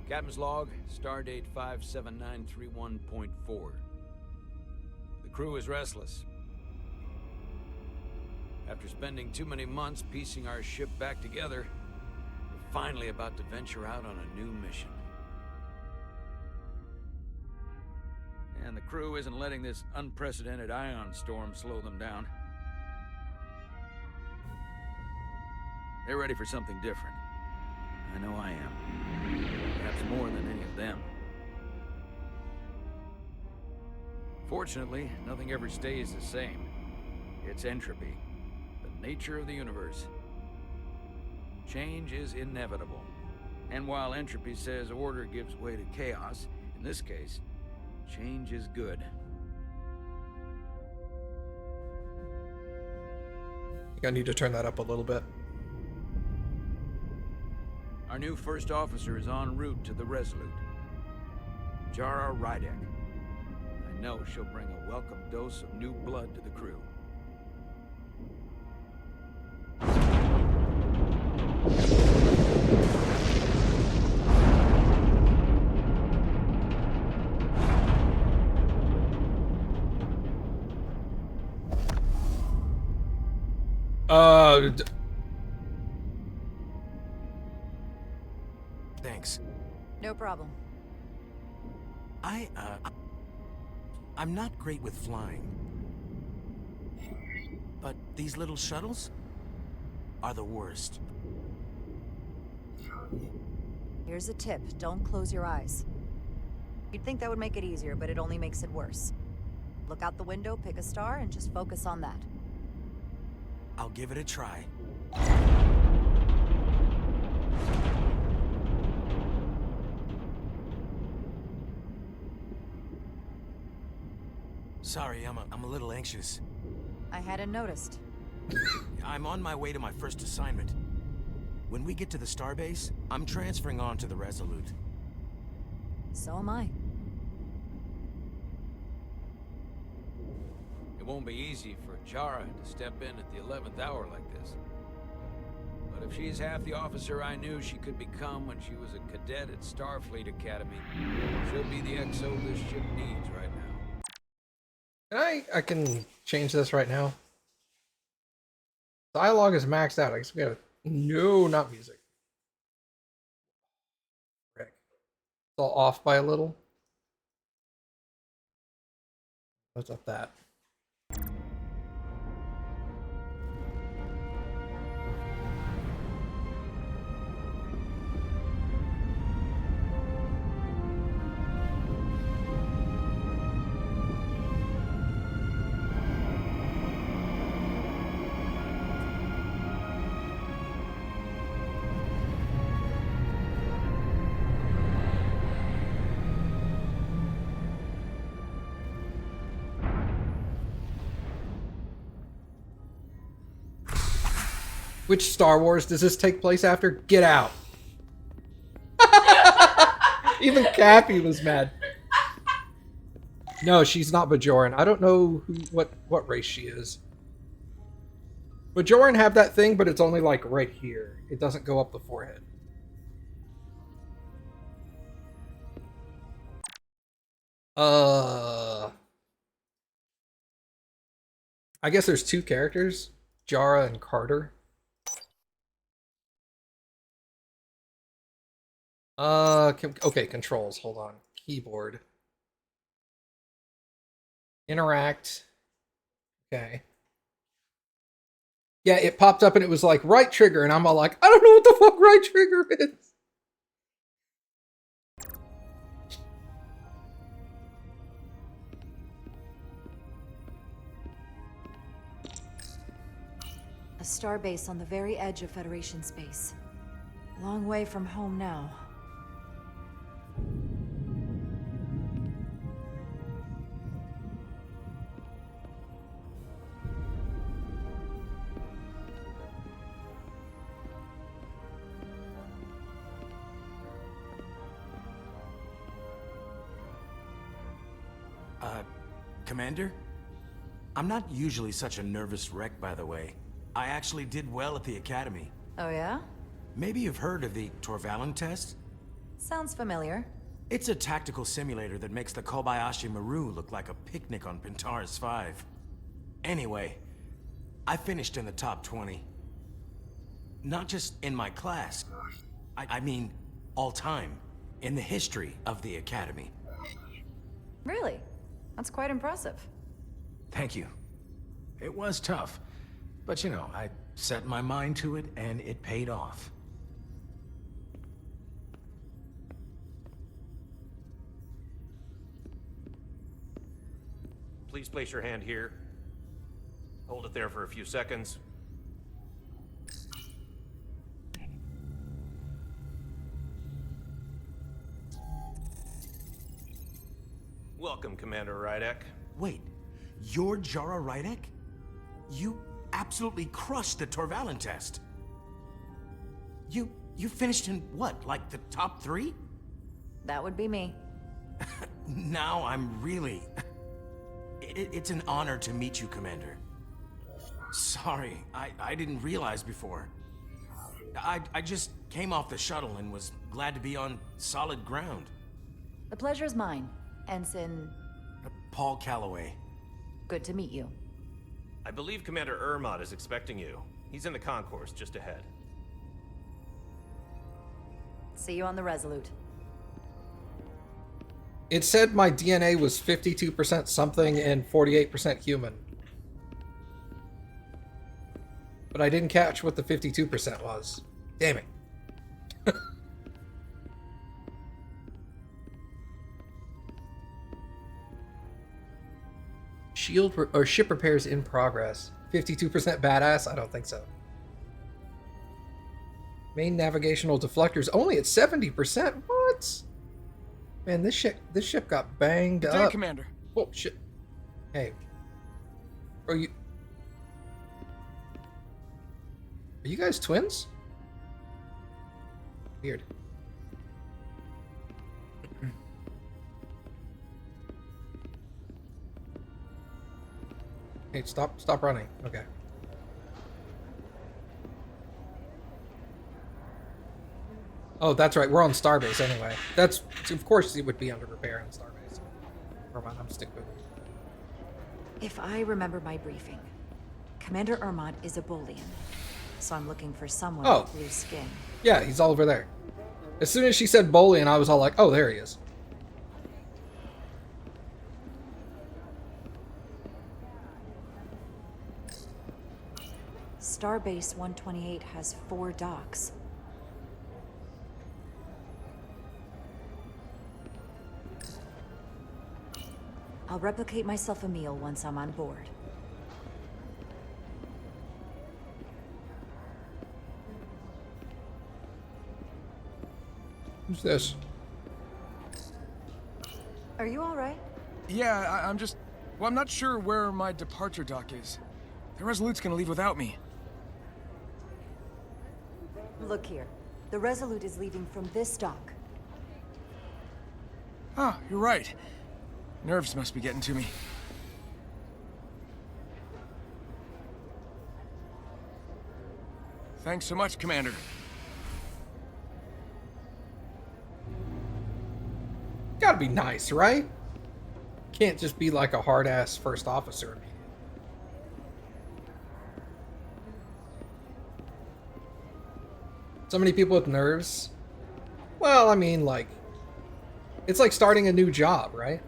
Captain's log, stardate 57931.4. The crew is restless. After spending too many months piecing our ship back together, we're finally about to venture out on a new mission. And the crew isn't letting this unprecedented ion storm slow them down. They're ready for something different. I know I am. Perhaps more than any of them. Fortunately, nothing ever stays the same. It's entropy, the nature of the universe. Change is inevitable. And while entropy says order gives way to chaos, in this case, change is good. I think I need to turn that up a little bit. Our new first officer is en route to the Resolute. Jara Rydek. I know she'll bring a welcome dose of new blood to the crew. Thanks. No problem. I'm not great with flying. But these little shuttles are the worst. Here's a tip. Don't close your eyes. You'd think that would make it easier, but it only makes it worse. Look out the window, pick a star, and just focus on that. I'll give it a try. Sorry, I'm a little anxious. I hadn't noticed. I'm on my way to my first assignment. When we get to the starbase, I'm transferring on to the Resolute. So am I. It won't be easy for Jara to step in at the 11th hour like this. But if she's half the officer I knew she could become when she was a cadet at Starfleet Academy, she'll be the XO this ship needs right now. I can change this right now. Dialogue is maxed out. I guess we gotta... No, not music. Frick. It's all off by a little. What's up that? Which Star Wars does this take place after? Get out. Even Cappy was mad. No, she's not Bajoran. I don't know what race she is. Bajoran have that thing, but it's only like right here. It doesn't go up the forehead. I guess there's two characters, Jara and Carter. Okay, controls, hold on. Keyboard. Interact. Okay. Yeah, it popped up and it was like, right trigger, and I'm all like, I don't know what the fuck right trigger is. A starbase on the very edge of Federation space. Long way from home now. Commander? I'm not usually such a nervous wreck, by the way. I actually did well at the Academy. Oh yeah? Maybe you've heard of the Torvalin test? Sounds familiar. It's a tactical simulator that makes the Kobayashi Maru look like a picnic on Pintaris 5. Anyway, I finished in the top 20. Not just in my class. I mean, all time. In the history of the Academy. Really? That's quite impressive. Thank you. It was tough. But you know, I set my mind to it and it paid off. Please place your hand here. Hold it there for a few seconds. Welcome, Commander Rydek. Wait, you're Jara Rydek? You absolutely crushed the Torvalin test. You finished in what, like the top 3? That would be me. Now I'm really... It's an honor to meet you, Commander. Sorry, I didn't realize before. I just came off the shuttle and was glad to be on solid ground. The pleasure is mine, Ensign. Paul Calloway. Good to meet you. I believe Commander Ermot is expecting you. He's in the concourse just ahead. See you on the Resolute. It said my DNA was 52% something and 48% human. But I didn't catch what the 52% was. Damn it. Ship repairs in progress. 52% badass? I don't think so. Main navigational deflectors only at 70%? What? Man, this ship got banged Good up. day, Commander. Oh shit. Hey. Are you guys twins? Weird. Hey, stop running. Okay. Oh, that's right. We're on Starbase anyway. That's, of course, it would be under repair on Starbase. Never mind, I'm stupid. If I remember my briefing, Commander Ermot is a Bolian, so I'm looking for someone with blue skin. Yeah, he's all over there. As soon as she said Bolian, I was all like, oh, there he is. Starbase 128 has 4 docks. I'll replicate myself a meal once I'm on board. Who's this? Are you all right? Yeah, I'm just... Well, I'm not sure where my departure dock is. The Resolute's gonna leave without me. Look here. The Resolute is leaving from this dock. Ah, you're right. Nerves must be getting to me. Thanks so much, Commander. Gotta be nice, right? Can't just be like a hard-ass first officer. So many people with nerves. Well, I mean, like, it's like starting a new job, right?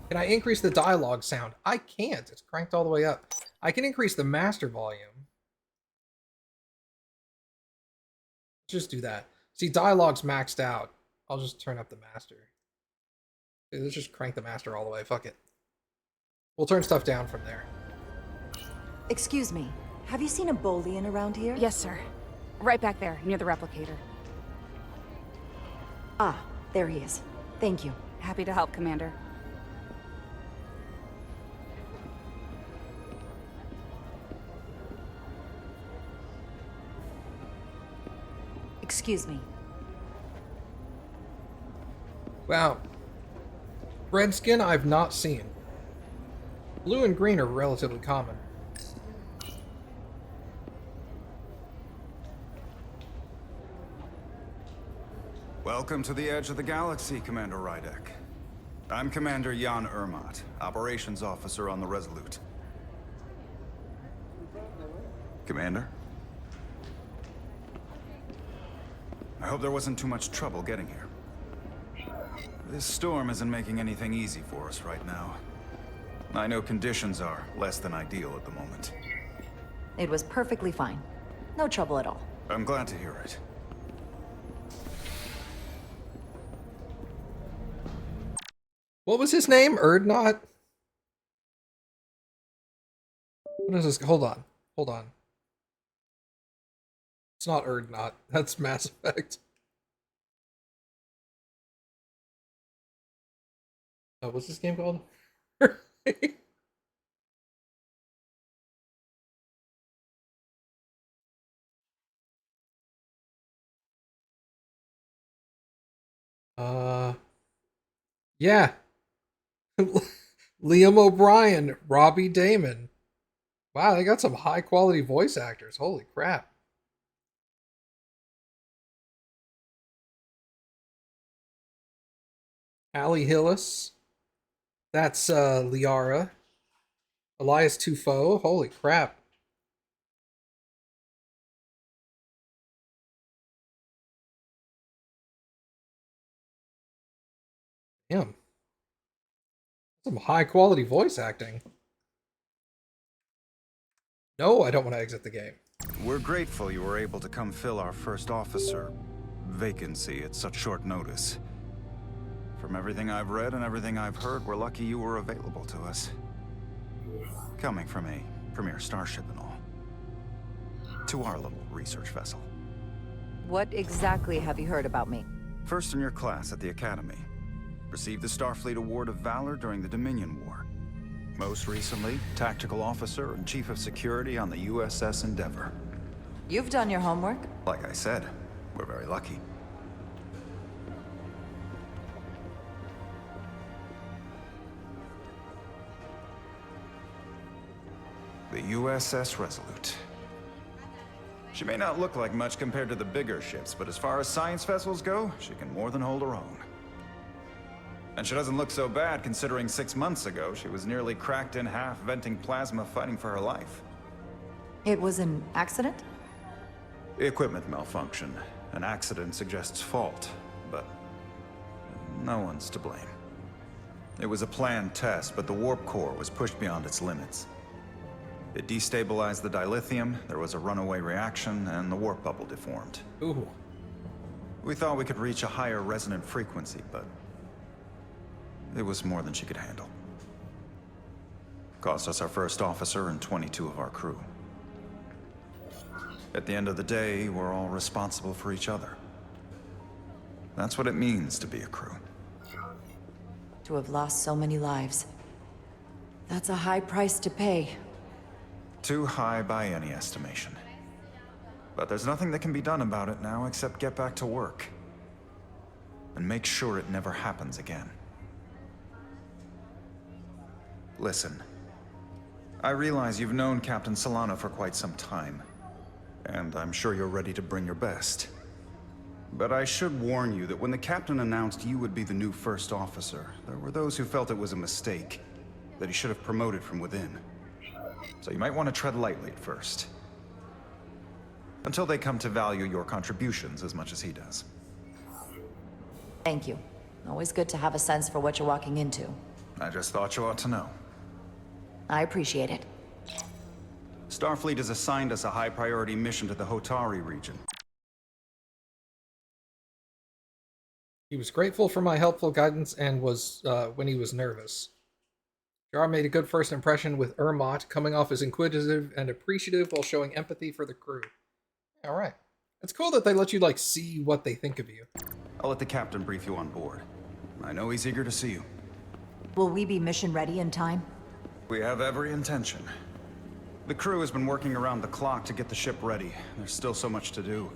Can I increase the dialogue sound? I can't. It's cranked all the way up. I can increase the master volume. Just do that. See, dialogue's maxed out. I'll just turn up the master. Let's just crank the master all the way. Fuck it. We'll turn stuff down from there. Excuse me. Have you seen a Bolian around here? Yes, sir. Right back there, near the replicator. Ah, there he is. Thank you. Happy to help, Commander. Excuse me. Wow. Red skin I've not seen. Blue and green are relatively common. Welcome to the edge of the galaxy, Commander Rydek. I'm Commander Jan Ermot, Operations Officer on the Resolute. Commander? I hope there wasn't too much trouble getting here. This storm isn't making anything easy for us right now. I know conditions are less than ideal at the moment. It was perfectly fine. No trouble at all. I'm glad to hear it. What was his name? Erdnot? What is this? Hold on. Hold on. It's not Erdnot. That's Mass Effect. Oh, what's this game called? Yeah. Liam O'Brien, Robbie Damon. Wow, they got some high quality voice actors. Holy crap. Allie Hillis. That's Liara. Elias Tufo. Holy crap. Damn. Some high quality voice acting. No, I don't want to exit the game. We're grateful you were able to come fill our first officer vacancy at such short notice. From everything I've read and everything I've heard, we're lucky you were available to us. Coming from a premier starship and all. To our little research vessel. What exactly have you heard about me? First in your class at the Academy. Received the Starfleet Award of Valor during the Dominion War. Most recently, Tactical Officer and Chief of Security on the USS Endeavor. You've done your homework. Like I said, we're very lucky. The USS Resolute. She may not look like much compared to the bigger ships, but as far as science vessels go, she can more than hold her own. And she doesn't look so bad considering 6 months ago she was nearly cracked in half, venting plasma, fighting for her life. It was an accident? Equipment malfunction. An accident suggests fault, but no one's to blame. It was a planned test, but the warp core was pushed beyond its limits. It destabilized the dilithium, there was a runaway reaction, and the warp bubble deformed. Ooh. We thought we could reach a higher resonant frequency, but it was more than she could handle. Cost us our first officer and 22 of our crew. At the end of the day, we're all responsible for each other. That's what it means to be a crew. To have lost so many lives. That's a high price to pay. Too high by any estimation. But there's nothing that can be done about it now except get back to work. And make sure it never happens again. Listen. I realize you've known Captain Solano for quite some time. And I'm sure you're ready to bring your best. But I should warn you that when the captain announced you would be the new first officer, there were those who felt it was a mistake, that he should have promoted from within. So you might want to tread lightly at first. Until they come to value your contributions as much as he does. Thank you. Always good to have a sense for what you're walking into. I just thought you ought to know. I appreciate it. Starfleet has assigned us a high-priority mission to the Hotari region. He was grateful for my helpful guidance and was, when he was nervous. Jar made a good first impression with Ermot, coming off as inquisitive and appreciative while showing empathy for the crew. Alright. It's cool that they let you, like, see what they think of you. I'll let the captain brief you on board. I know he's eager to see you. Will we be mission ready in time? We have every intention. The crew has been working around the clock to get the ship ready. There's still so much to do.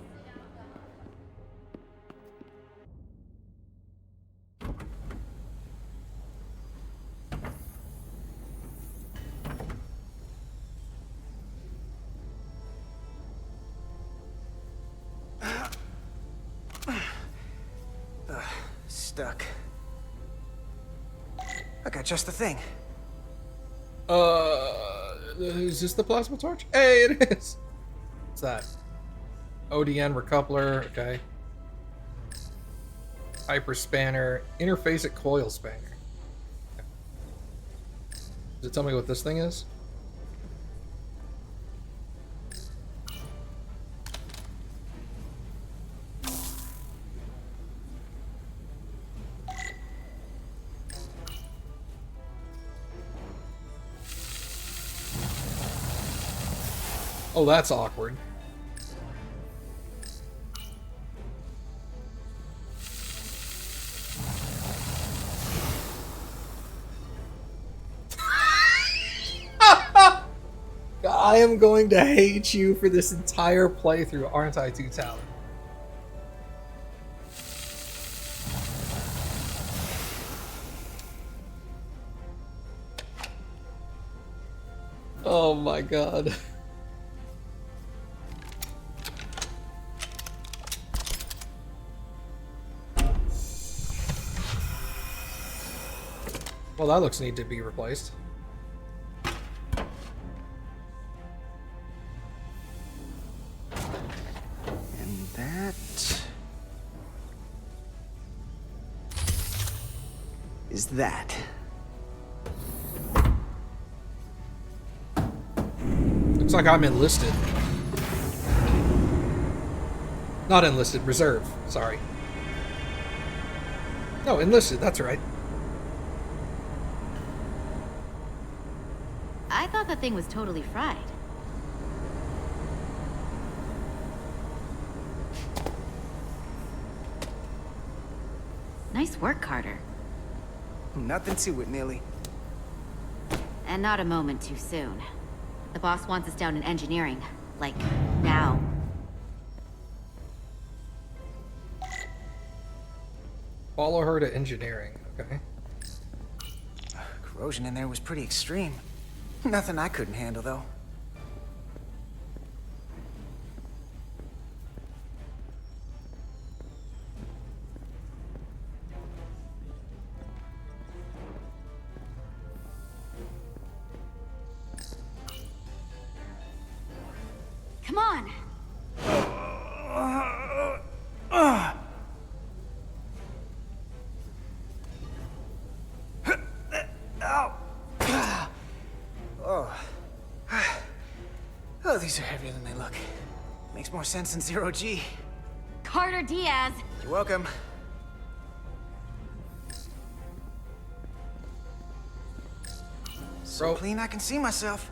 stuck. I got just the thing. Is this the plasma torch? Hey, it is. What's that? ODN recoupler. Okay. Hyper spanner. Interface at coil spanner. Does it tell me what this thing is? Oh, that's awkward. I am going to hate you for this entire playthrough, aren't I, Two Talon? Oh my god. Well, that looks neat to be replaced. And that is that. Looks like I'm enlisted. Not enlisted, reserve. Sorry. No, enlisted, that's right. I thought that thing was totally fried. Nice work, Carter. Nothing to it, Millie. And not a moment too soon. The boss wants us down in engineering. Like, now. Follow her to engineering, okay. Corrosion in there was pretty extreme. Nothing I couldn't handle, though. Come on! Oh, these are heavier than they look. Makes more sense than 0G. Carter Diaz! You're welcome. So Bro. clean I can see myself.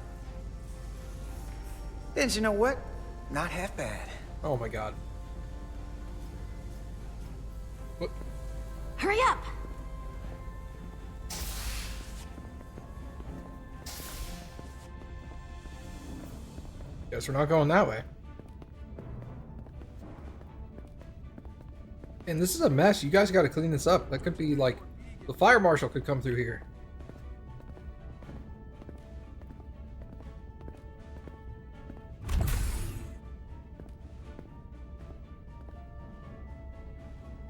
And you know what? Not half bad. Oh my god. What? Hurry up! Guess we're not going that way. And this is a mess. You guys got to clean this up. That could be like... The fire marshal could come through here.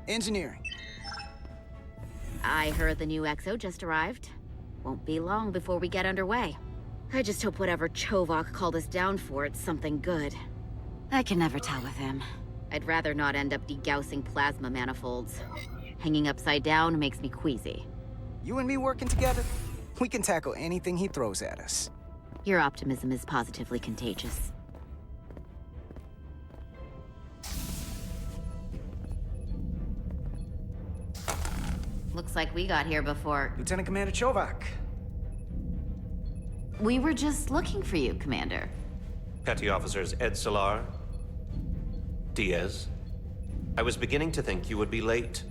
Engineering. I heard the new XO just arrived. Won't be long before we get underway. I just hope whatever Chovak called us down for, it's something good. I can never tell with him. I'd rather not end up degaussing plasma manifolds. Hanging upside down makes me queasy. You and me working together, we can tackle anything he throws at us. Your optimism is positively contagious. Looks like we got here before... Lieutenant Commander Chovak. We were just looking for you, Commander. Petty Officers Ed Solar, Diaz. I was beginning to think you would be late.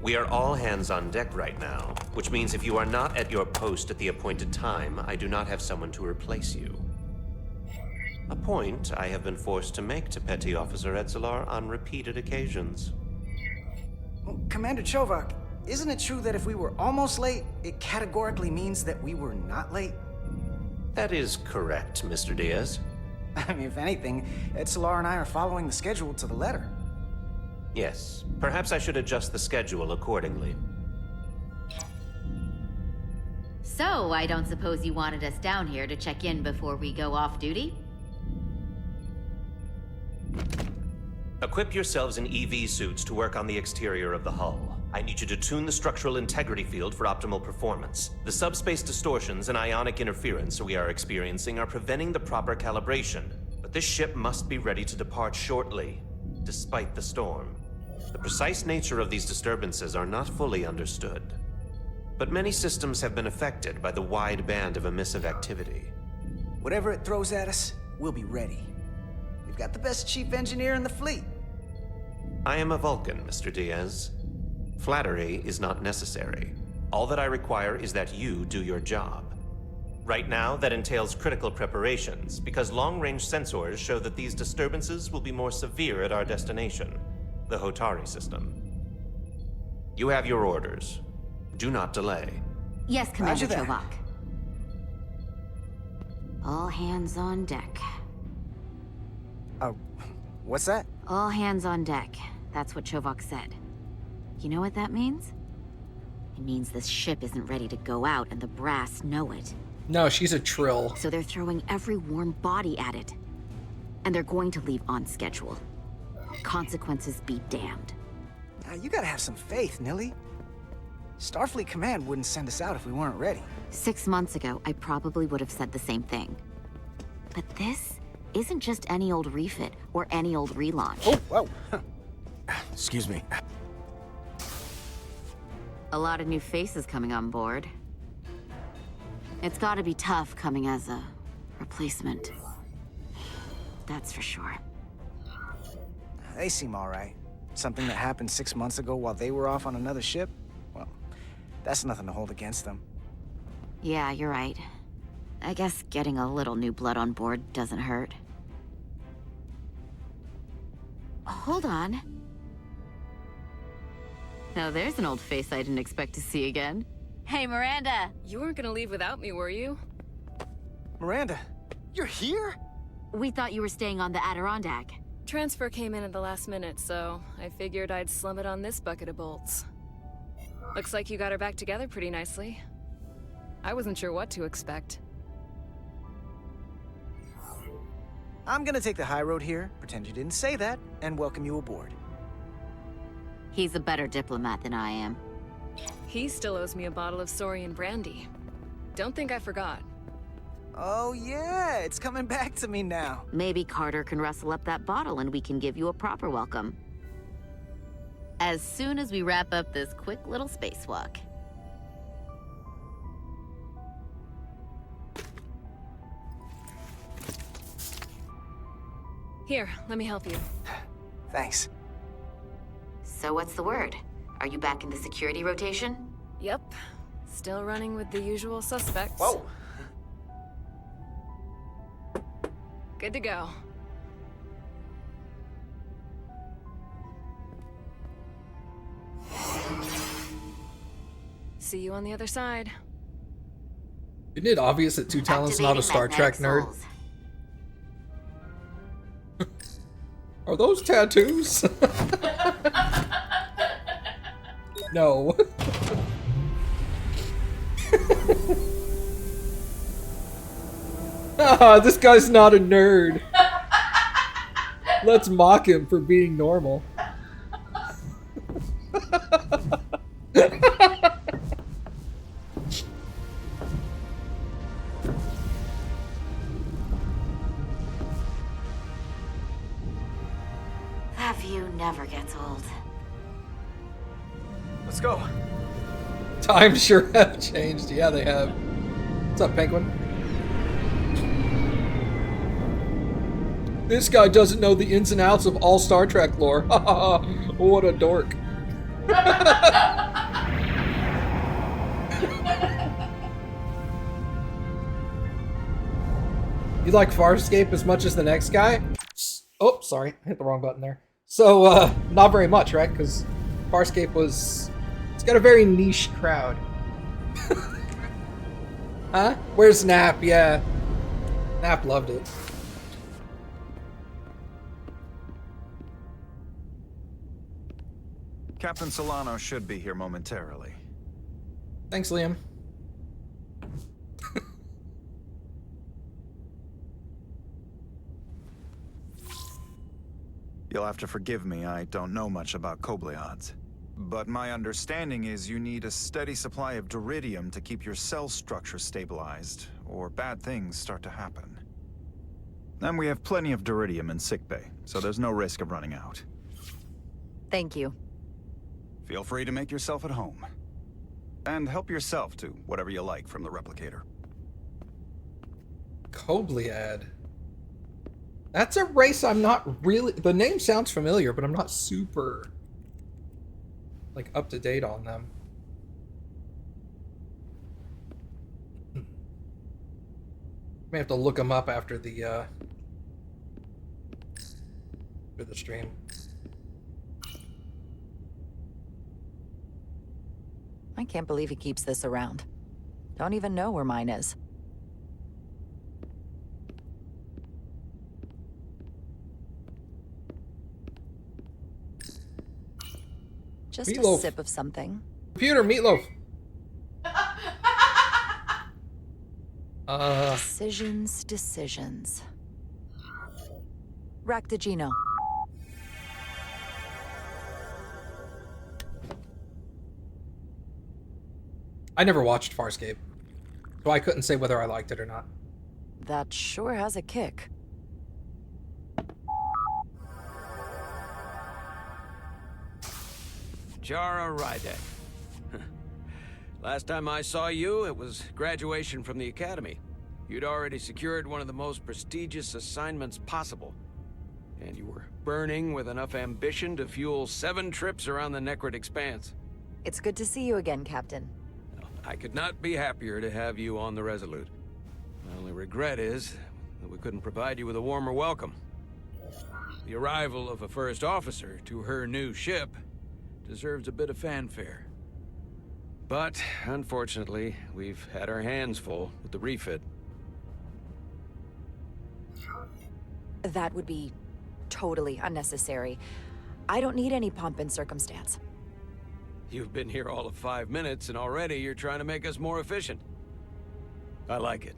We are all hands on deck right now, which means if you are not at your post at the appointed time, I do not have someone to replace you. A point I have been forced to make to Petty Officer Edzelar on repeated occasions. Commander Chovak, isn't it true that if we were almost late, it categorically means that we were not late? That is correct, Mr. Diaz. I mean, if anything, Ed Solar and I are following the schedule to the letter. Yes, perhaps I should adjust the schedule accordingly. So, I don't suppose you wanted us down here to check in before we go off duty? Equip yourselves in EV suits to work on the exterior of the hull. I need you to tune the structural integrity field for optimal performance. The subspace distortions and ionic interference we are experiencing are preventing the proper calibration. But this ship must be ready to depart shortly, despite the storm. The precise nature of these disturbances are not fully understood. But many systems have been affected by the wide band of emissive activity. Whatever it throws at us, we'll be ready. We've got the best chief engineer in the fleet. I am a Vulcan, Mr. Diaz. Flattery is not necessary. All that I require is that you do your job. Right now, that entails critical preparations, because long-range sensors show that these disturbances will be more severe at our destination, the Hotari system. You have your orders. Do not delay. Yes, Commander Roger that. Chovak. All hands on deck. What's that? All hands on deck. That's what Chovak said. You know what that means? It means this ship isn't ready to go out, and the brass know it. No, she's a trill. So they're throwing every warm body at it. And they're going to leave on schedule. Consequences be damned. Now, you gotta have some faith, Nilly. Starfleet Command wouldn't send us out if we weren't ready. 6 months ago, I probably would have said the same thing. But this isn't just any old refit or any old relaunch. Oh, whoa. Excuse me. A lot of new faces coming on board. It's gotta be tough coming as a replacement. That's for sure. They seem all right. Something that happened 6 months ago while they were off on another ship? Well, that's nothing to hold against them. Yeah, you're right. I guess getting a little new blood on board doesn't hurt. Hold on. Now there's an old face I didn't expect to see again. Hey, Miranda! You weren't gonna leave without me, were you? Miranda, you're here? We thought you were staying on the Adirondack. Transfer came in at the last minute, so I figured I'd slum it on this bucket of bolts. Looks like you got her back together pretty nicely. I wasn't sure what to expect. I'm gonna take the high road here, pretend you didn't say that, and welcome you aboard. He's a better diplomat than I am. He still owes me a bottle of Saurian brandy. Don't think I forgot. Oh yeah, it's coming back to me now. Maybe Carter can rustle up that bottle and we can give you a proper welcome. As soon as we wrap up this quick little spacewalk. Here, let me help you. Thanks. So what's the word? Are you back in the security rotation? Yep. Still running with the usual suspects. Whoa! Good to go. See you on the other side. Isn't it obvious that Two Talon's not a Star Trek nerd? Souls. Are those tattoos? No. Ah, this guy's not a nerd. Let's mock him for being normal. That view never gets old. Let's go. Times sure have changed. Yeah, they have. What's up, Penguin? This guy doesn't know the ins and outs of all Star Trek lore. What a dork. You like Farscape as much as the next guy? Oh, sorry. I hit the wrong button there. So, not very much, right? Because Farscape was... It's got a very niche crowd. Huh? Where's Nap? Yeah. Nap loved it. Captain Solano should be here momentarily. Thanks, Liam. You'll have to forgive me, I don't know much about Kobleods. But my understanding is you need a steady supply of duridium to keep your cell structure stabilized, or bad things start to happen. And we have plenty of duridium in sickbay, so there's no risk of running out. Thank you. Feel free to make yourself at home. And help yourself to whatever you like from the replicator. Koblead. That's a race I'm not really... The name sounds familiar, but I'm not super, like, up to date on them. May have to look them up after the stream. I can't believe he keeps this around. Don't even know where mine is. Just Meatloaf. a sip of something. Computer, meatloaf. Decisions. Rack the Geno. I never watched Farscape, so I couldn't say whether I liked it or not. That sure has a kick. Jara Rydek. Last time I saw you, it was graduation from the Academy. You'd already secured one of the most prestigious assignments possible. And you were burning with enough ambition to fuel 7 trips around the Necrid Expanse. It's good to see you again, Captain. I could not be happier to have you on the Resolute. My only regret is that we couldn't provide you with a warmer welcome. The arrival of a first officer to her new ship deserves a bit of fanfare. But, unfortunately, we've had our hands full with the refit. That would be totally unnecessary. I don't need any pomp and circumstance. You've been here all of 5 minutes, and already you're trying to make us more efficient. I like it.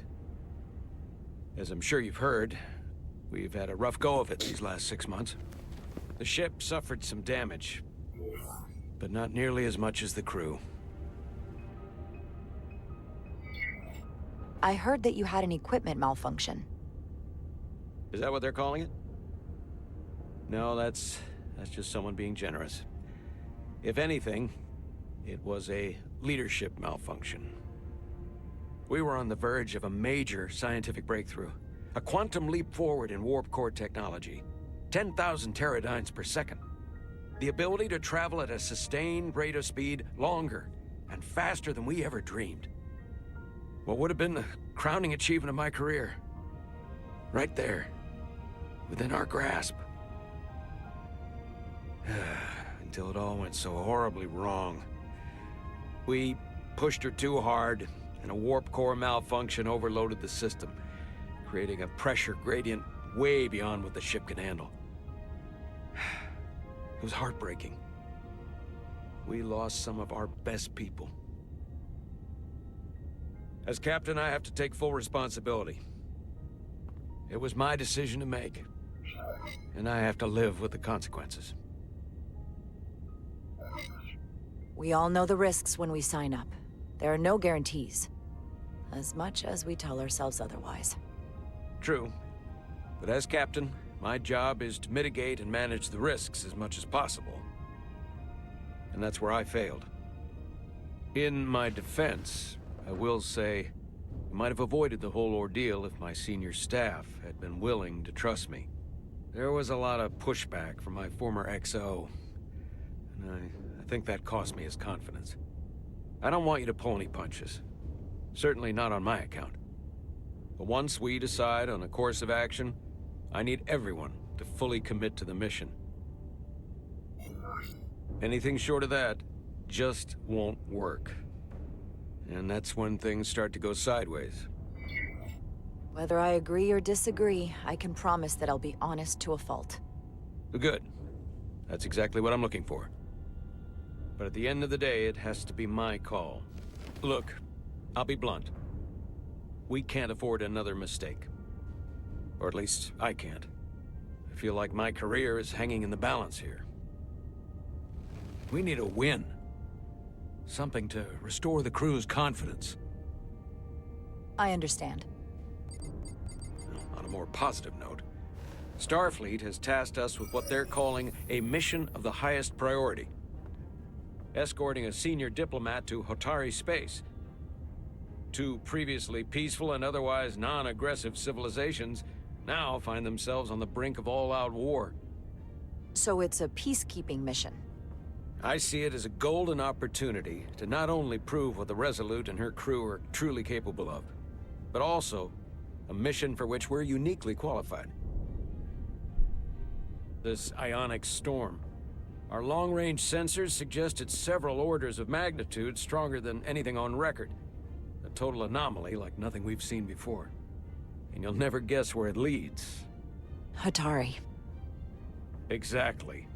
As I'm sure you've heard, we've had a rough go of it these last 6 months. The ship suffered some damage, but not nearly as much as the crew. I heard that you had an equipment malfunction. Is that what they're calling it? No, that's just someone being generous. If anything, it was a leadership malfunction. We were on the verge of a major scientific breakthrough. A quantum leap forward in warp core technology. 10,000 teradynes per second. The ability to travel at a sustained rate of speed longer and faster than we ever dreamed. What would have been the crowning achievement of my career. Right there. Within our grasp. Until it all went so horribly wrong. We pushed her too hard, and a warp core malfunction overloaded the system, creating a pressure gradient way beyond what the ship can handle. It was heartbreaking. We lost some of our best people. As captain, I have to take full responsibility. It was my decision to make, and I have to live with the consequences. We all know the risks when we sign up. There are no guarantees. As much as we tell ourselves otherwise. True. But as captain, my job is to mitigate and manage the risks as much as possible. And that's where I failed. In my defense, I will say, I might have avoided the whole ordeal if my senior staff had been willing to trust me. There was a lot of pushback from my former XO, and I think that cost me his confidence. I don't want you to pull any punches. Certainly not on my account. But once we decide on a course of action, I need everyone to fully commit to the mission. Anything short of that just won't work. And that's when things start to go sideways. Whether I agree or disagree, I can promise that I'll be honest to a fault. Good. That's exactly what I'm looking for. But at the end of the day, it has to be my call. Look, I'll be blunt. We can't afford another mistake. Or at least, I can't. I feel like my career is hanging in the balance here. We need a win. Something to restore the crew's confidence. I understand. On a more positive note, Starfleet has tasked us with what they're calling a mission of the highest priority. Escorting a senior diplomat to Hotari space. Two previously peaceful and otherwise non-aggressive civilizations now find themselves on the brink of all-out war. So it's a peacekeeping mission. I see it as a golden opportunity to not only prove what the Resolute and her crew are truly capable of, but also a mission for which we're uniquely qualified. This ionic storm. Our long-range sensors suggest it's several orders of magnitude stronger than anything on record. A total anomaly like nothing we've seen before. And you'll never guess where it leads. Hotari. Exactly.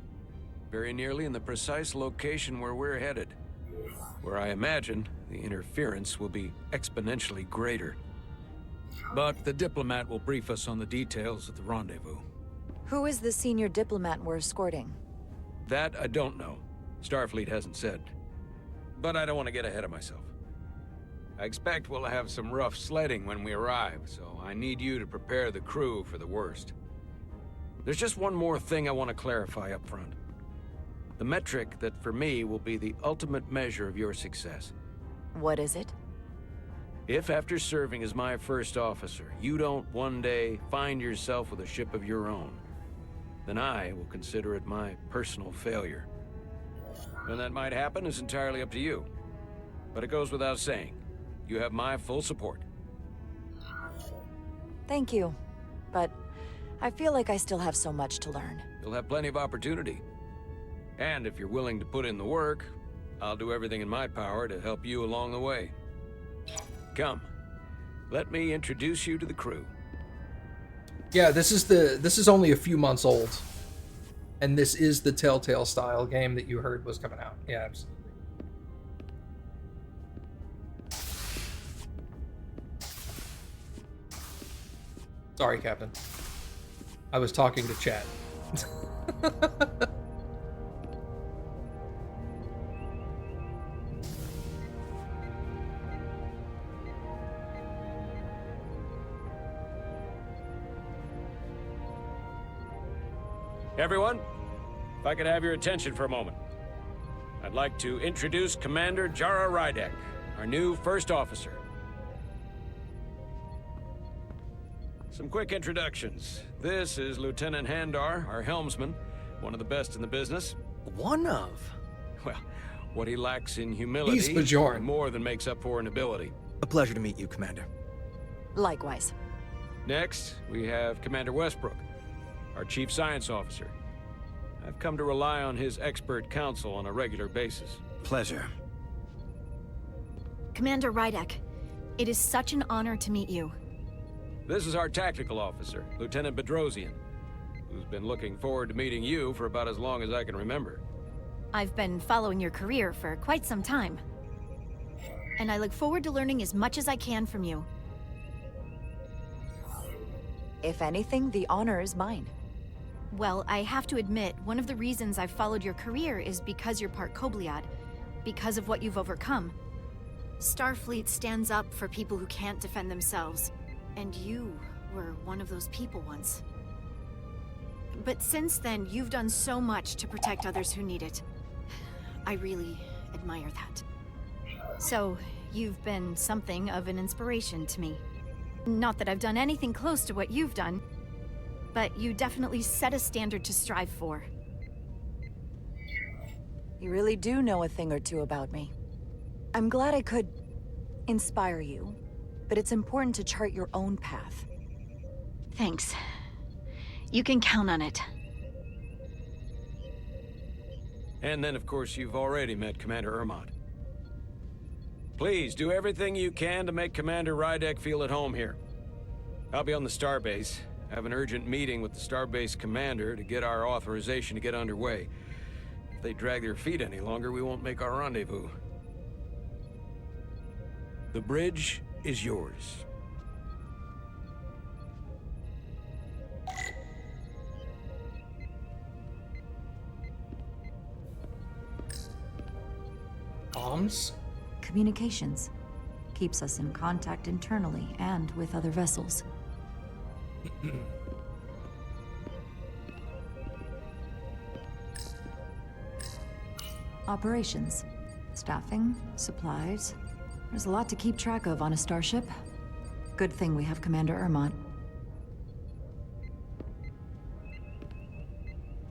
Very nearly in the precise location where we're headed. Where I imagine the interference will be exponentially greater. But the diplomat will brief us on the details at the rendezvous. Who is the senior diplomat we're escorting? That I don't know. Starfleet hasn't said. But I don't want to get ahead of myself. I expect we'll have some rough sledding when we arrive, so I need you to prepare the crew for the worst. There's just one more thing I want to clarify up front. The metric that for me will be the ultimate measure of your success. What is it? If after serving as my first officer, you don't one day find yourself with a ship of your own, then I will consider it my personal failure. When that might happen is entirely up to you. But it goes without saying, you have my full support. Thank you. But I feel like I still have so much to learn. You'll have plenty of opportunity. And if you're willing to put in the work, I'll do everything in my power to help you along the way. Come, let me introduce you to the crew. Yeah, this is only a few months old. And this is the Telltale style game that you heard was coming out. Yeah, absolutely. Sorry, Captain. I was talking to chat. Everyone, if I could have your attention for a moment. I'd like to introduce Commander Jara Rydek, our new first officer. Some quick introductions. This is Lieutenant Handar, our helmsman, one of the best in the business. One of? Well, what he lacks in humility He's Bajorn. more than makes up for in ability. A pleasure to meet you, Commander. Likewise. Next, we have Commander Westbrook, our Chief Science Officer. I've come to rely on his expert counsel on a regular basis. Pleasure. Commander Rydek, it is such an honor to meet you. This is our Tactical Officer, Lieutenant Bedrosian, who's been looking forward to meeting you for about as long as I can remember. I've been following your career for quite some time. And I look forward to learning as much as I can from you. If anything, the honor is mine. Well, I have to admit, one of the reasons I've followed your career is because you're part Kobliad, because of what you've overcome. Starfleet stands up for people who can't defend themselves, and you were one of those people once. But since then, you've done so much to protect others who need it. I really admire that. So, you've been something of an inspiration to me. Not that I've done anything close to what you've done, but you definitely set a standard to strive for. You really do know a thing or two about me. I'm glad I could inspire you, but it's important to chart your own path. Thanks. You can count on it. And then, of course, you've already met Commander Ermont. Please, do everything you can to make Commander Rydek feel at home here. I'll be on the starbase. I have an urgent meeting with the starbase commander to get our authorization to get underway. If they drag their feet any longer, we won't make our rendezvous. The bridge is yours. Bombs? Communications. Keeps us in contact internally and with other vessels. Operations. Staffing, supplies. There's a lot to keep track of on a starship. Good thing we have Commander Ermont.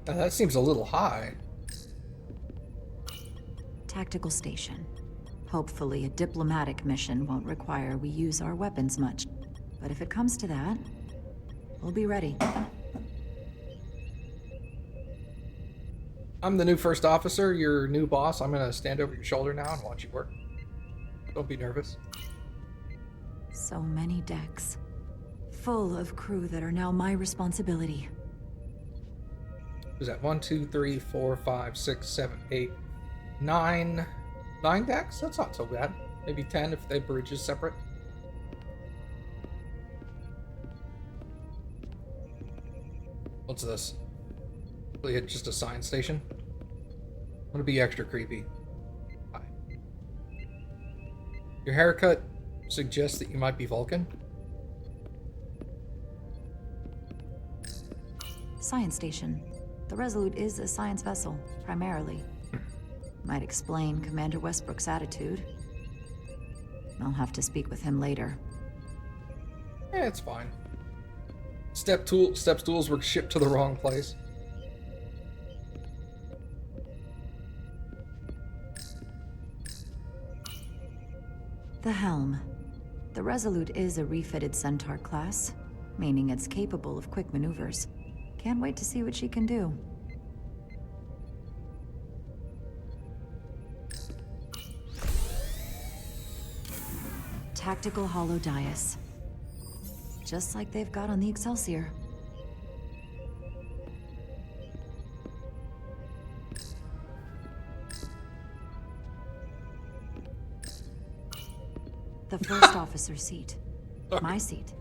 That seems a little high. Tactical station. Hopefully a diplomatic mission won't require we use our weapons much. But if it comes to that, we'll be ready. I'm the new first officer, your new boss. I'm gonna stand over your shoulder now and watch you work. Don't be nervous. So many decks. Full of crew that are now my responsibility. Is that 1, 2, 3, 4, 5, 6, 7, 8, 9? 9 decks? That's not so bad. Maybe 10 if the bridge is separate. What's this? Really just a science station? I'm gonna be extra creepy. Hi. Your haircut suggests that you might be Vulcan. Science station. The Resolute is a science vessel, primarily. Might explain Commander Westbrook's attitude. I'll have to speak with him later. It's fine. Step stools were shipped to the wrong place. The helm. The Resolute is a refitted Centaur class, meaning it's capable of quick maneuvers. Can't wait to see what she can do. Tactical hollow dais. Just like they've got on the Excelsior. The first officer seat. My seat.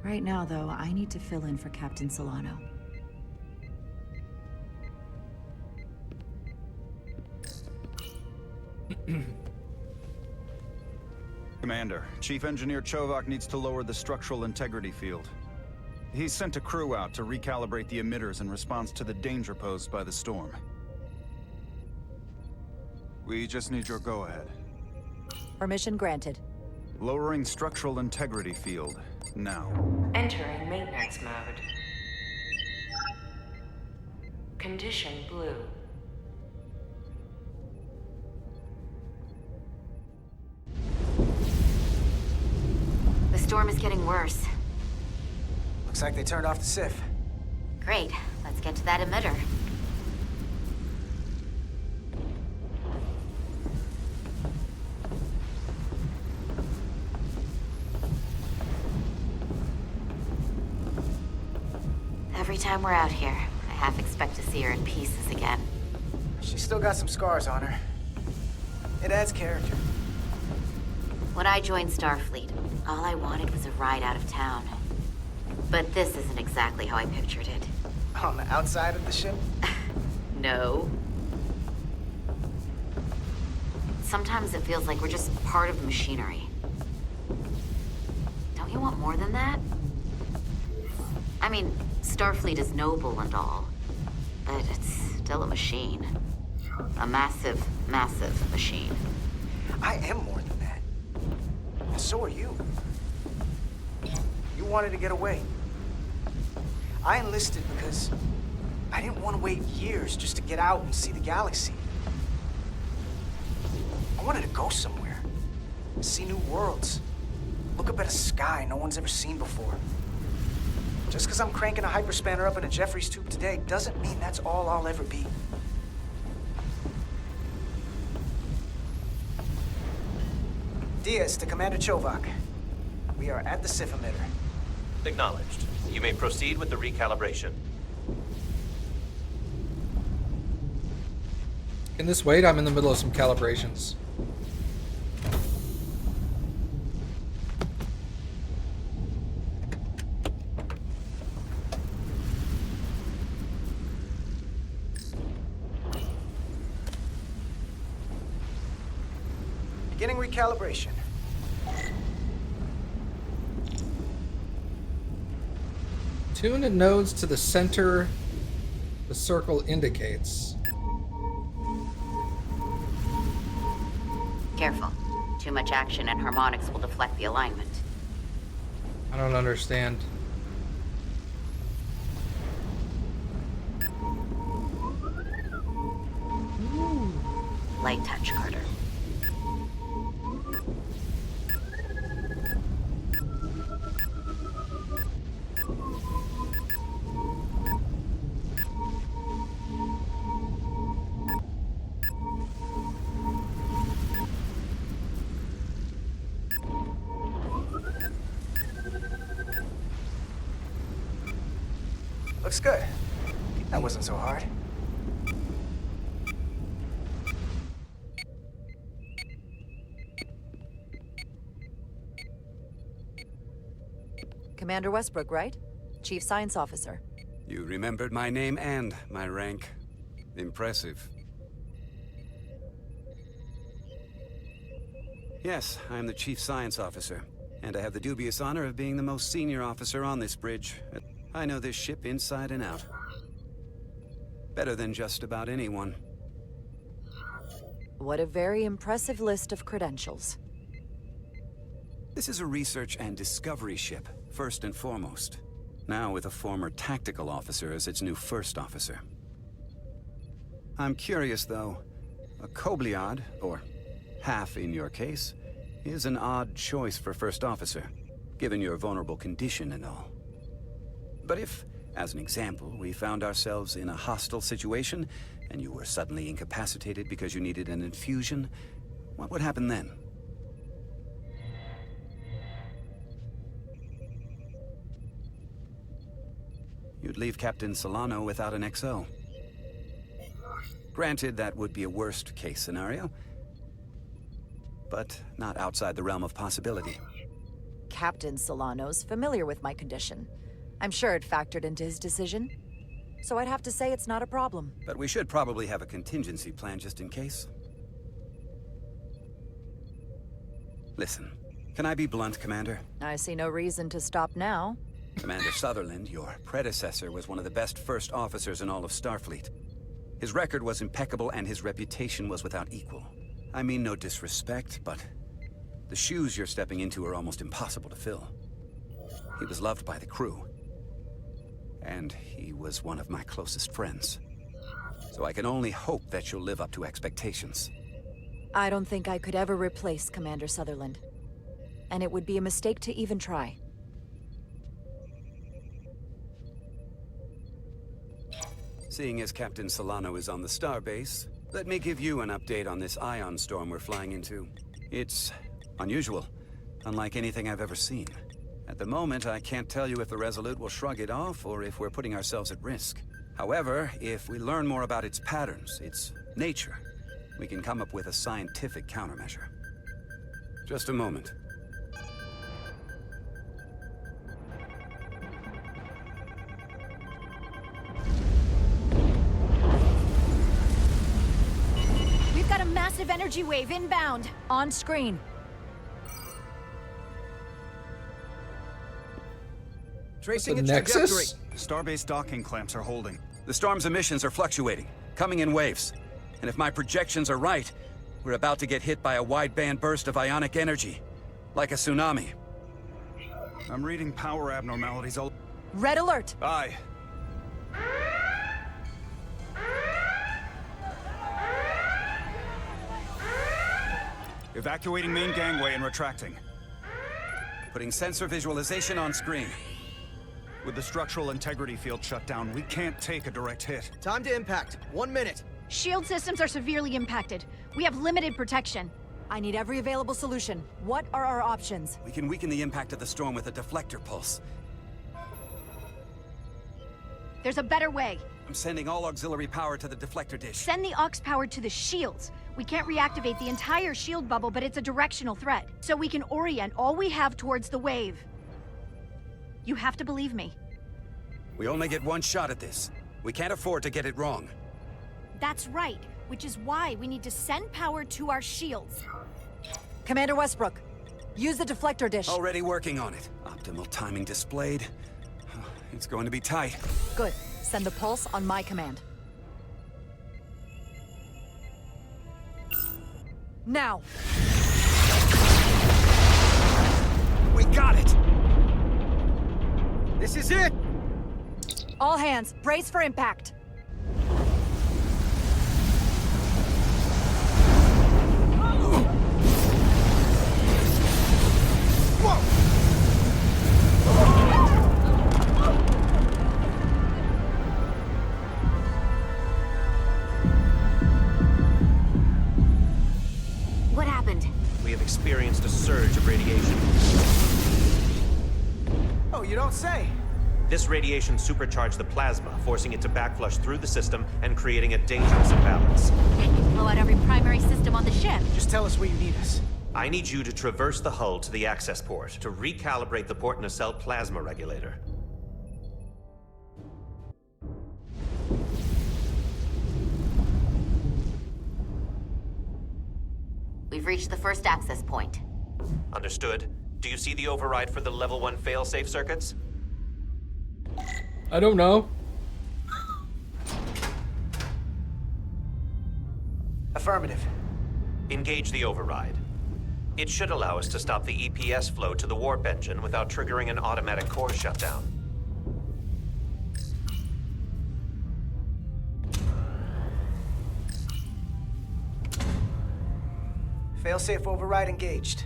Right now, though, I need to fill in for Captain Solano. Commander, Chief Engineer Chovak needs to lower the structural integrity field. He's sent a crew out to recalibrate the emitters in response to the danger posed by the storm. We just need your go-ahead. Permission granted. Lowering structural integrity field, now. Entering maintenance mode. Condition blue. The storm is getting worse. Looks like they turned off the SIF. Great. Let's get to that emitter. Every time we're out here, I half expect to see her in pieces again. She's still got some scars on her. It adds character. When I joined Starfleet, all I wanted was a ride out of town. But this isn't exactly how I pictured it. On the outside of the ship? No. Sometimes it feels like we're just part of machinery. Don't you want more than that? I mean, Starfleet is noble and all, but it's still a machine. A massive, massive machine. I am more than that. And so are you. You wanted to get away. I enlisted because I didn't want to wait years just to get out and see the galaxy. I wanted to go somewhere. See new worlds. Look up at a sky no one's ever seen before. Just because I'm cranking a hyperspanner up in a Jeffries tube today doesn't mean that's all I'll ever be. Diaz to Commander Chovak. We are at the SIF emitter. Acknowledged. You may proceed with the recalibration. Can this wait? I'm in the middle of some calibrations. Beginning recalibration. Tune the nodes to the center the circle indicates. Careful. Too much action and harmonics will deflect the alignment. I don't understand. Light touch, Carter. Looks good. That wasn't so hard. Commander Westbrook, right? Chief Science Officer. You remembered my name and my rank. Impressive. Yes, I'm the Chief Science Officer, and I have the dubious honor of being the most senior officer on this bridge. I know this ship inside and out. Better than just about anyone. What a very impressive list of credentials. This is a research and discovery ship, first and foremost. Now with a former tactical officer as its new first officer. I'm curious, though. A Kobliad, or half in your case, is an odd choice for first officer, given your vulnerable condition and all. But if, as an example, we found ourselves in a hostile situation, and you were suddenly incapacitated because you needed an infusion, what would happen then? You'd leave Captain Solano without an XO. Granted, that would be a worst-case scenario, but not outside the realm of possibility. Captain Solano's familiar with my condition. I'm sure it factored into his decision. So I'd have to say it's not a problem. But we should probably have a contingency plan just in case. Listen, can I be blunt, Commander? I see no reason to stop now. Commander Sutherland, your predecessor, was one of the best first officers in all of Starfleet. His record was impeccable and his reputation was without equal. I mean no disrespect, but the shoes you're stepping into are almost impossible to fill. He was loved by the crew. And he was one of my closest friends. So I can only hope that you'll live up to expectations. I don't think I could ever replace Commander Sutherland. And it would be a mistake to even try. Seeing as Captain Solano is on the starbase, let me give you an update on this ion storm we're flying into. It's unusual, unlike anything I've ever seen. At the moment, I can't tell you if the Resolute will shrug it off or if we're putting ourselves at risk. However, if we learn more about its patterns, its nature, we can come up with a scientific countermeasure. Just a moment. We've got a massive energy wave inbound. On screen. Tracing its Nexus? Starbase docking clamps are holding. The storm's emissions are fluctuating, coming in waves. And if my projections are right, we're about to get hit by a wideband burst of ionic energy. Like a tsunami. I'm reading power abnormalities all... Red alert! Aye. Evacuating main gangway and retracting. Putting sensor visualization on screen. With the structural integrity field shut down, we can't take a direct hit. Time to impact. 1 minute. Shield systems are severely impacted. We have limited protection. I need every available solution. What are our options? We can weaken the impact of the storm with a deflector pulse. There's a better way. I'm sending all auxiliary power to the deflector dish. Send the aux power to the shields. We can't reactivate the entire shield bubble, but it's a directional threat. So we can orient all we have towards the wave. You have to believe me. We only get one shot at this. We can't afford to get it wrong. That's right, which is why we need to send power to our shields. Commander Westbrook, use the deflector dish. Already working on it. Optimal timing displayed. It's going to be tight. Good. Send the pulse on my command. Now! We got it! This is it! All hands, brace for impact. What happened? We have experienced a surge of radiation. Oh, you don't say. This radiation supercharged the plasma, forcing it to backflush through the system and creating a dangerous imbalance. Blow out every primary system on the ship. Just tell us where you need us. I need you to traverse the hull to the access port to recalibrate the port nacelle plasma regulator. We've reached the first access point. Understood. Do you see the override for the level 1 failsafe circuits? I don't know. Affirmative. Engage the override. It should allow us to stop the EPS flow to the warp engine without triggering an automatic core shutdown. Failsafe override engaged.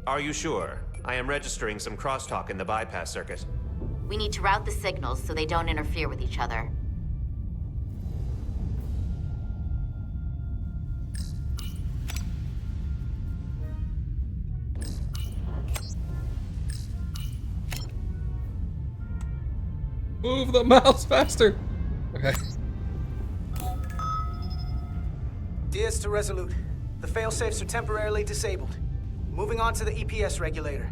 Are you sure? I am registering some crosstalk in the bypass circuit. We need to route the signals so they don't interfere with each other. Move the mouse faster. Okay. Diaz to Resolute. The failsafes are temporarily disabled. Moving on to the EPS regulator.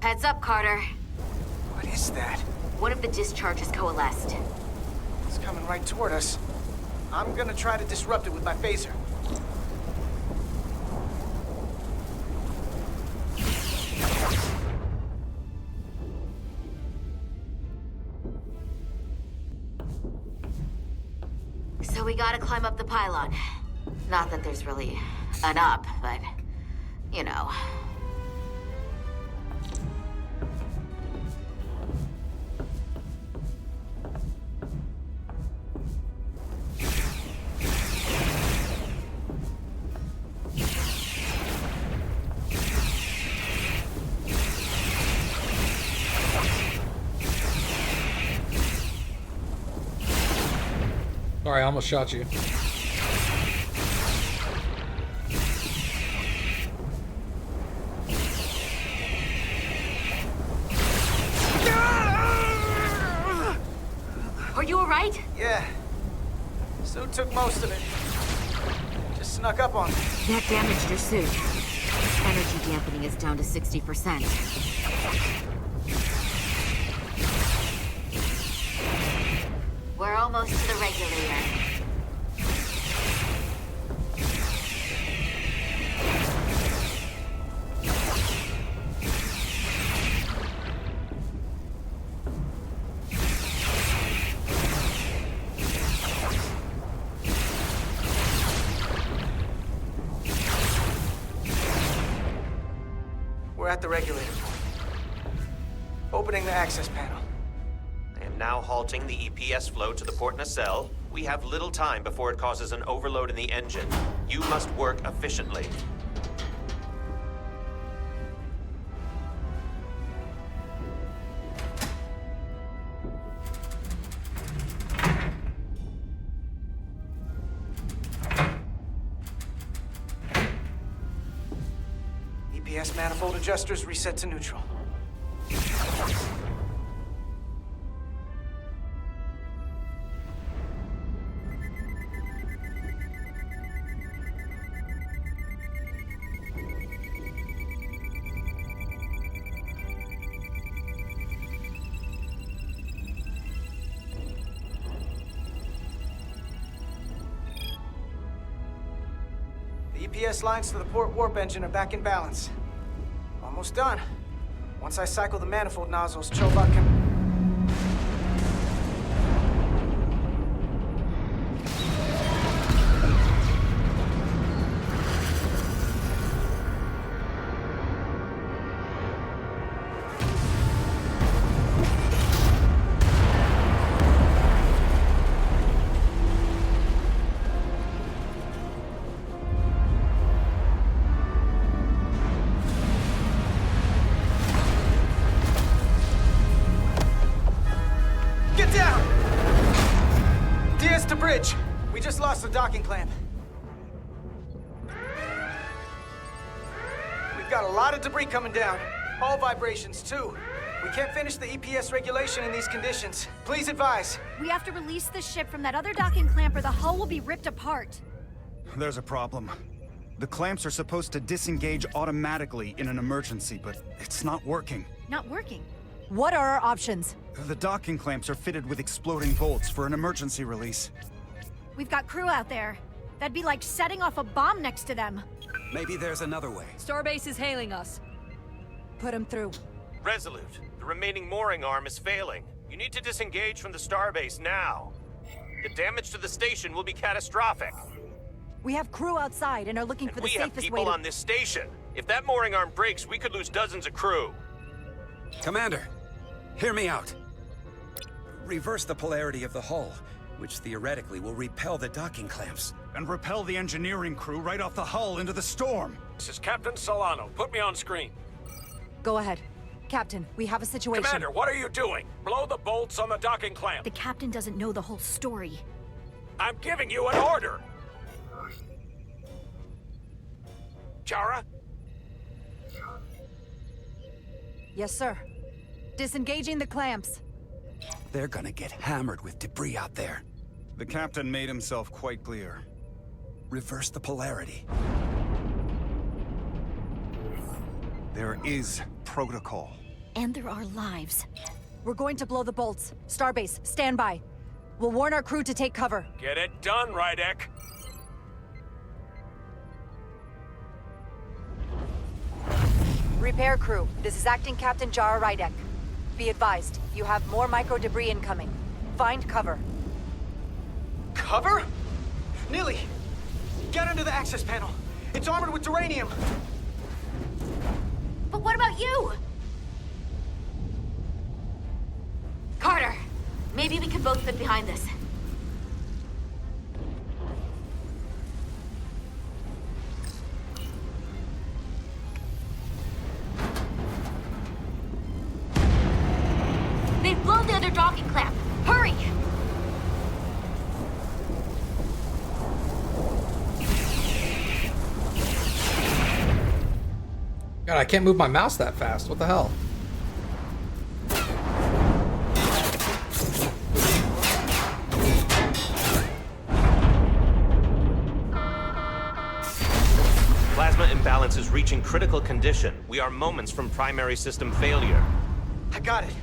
Heads up, Carter. What is that? One of the discharges coalesced. It's coming right toward us. I'm gonna try to disrupt it with my phaser. So we gotta climb up the pylon. Not that there's really an up, but, you know. Sorry, I almost shot you. Are you alright? Yeah. Suit took most of it. Just snuck up on me. That damaged your suit. Energy dampening is down to 60%. We're almost to the regulator. We're at the regulator point. Opening the access panel. I am now halting the EPS flow to the port nacelle. We have little time before it causes an overload in the engine. You must work efficiently. EPS manifold adjusters reset to neutral. EPS lines to the port warp engine are back in balance. Almost done. Once I cycle the manifold nozzles, Chovak can... Get down! Diaz to bridge. We just lost the docking clamp. We've got a lot of debris coming down. Hull vibrations, too. We can't finish the EPS regulation in these conditions. Please advise. We have to release the ship from that other docking clamp or the hull will be ripped apart. There's a problem. The clamps are supposed to disengage automatically in an emergency, but it's not working. Not working. What are our options? The docking clamps are fitted with exploding bolts for an emergency release. We've got crew out there. That'd be like setting off a bomb next to them. Maybe there's another way. Starbase is hailing us. Put him through. Resolute, the remaining mooring arm is failing. You need to disengage from the starbase now. The damage to the station will be catastrophic. We have crew outside and are looking for the We have safest people way to... on this station. If that mooring arm breaks, we could lose dozens of crew. Commander, hear me out. Reverse the polarity of the hull, which theoretically will repel the docking clamps. And repel the engineering crew right off the hull into the storm. This is Captain Solano. Put me on screen. Go ahead. Captain, we have a situation. Commander, what are you doing? Blow the bolts on the docking clamp. The captain doesn't know the whole story. I'm giving you an order. Chara? Yes, sir. Disengaging the clamps. They're gonna get hammered with debris out there. The captain made himself quite clear. Reverse the polarity. There is protocol. And there are lives. We're going to blow the bolts. Starbase, stand by. We'll warn our crew to take cover. Get it done, Rydek. Repair crew, this is Acting Captain Jara Rydek. Be advised, you have more micro debris incoming. Find cover. Cover? Nilly, get under the access panel. It's armored with duranium. But what about you? Carter, maybe we could both fit behind this. They've blown the other docking clamp. Hurry! God, I can't move my mouse that fast. What the hell? Plasma imbalance is reaching critical condition. We are moments from primary system failure. I got it.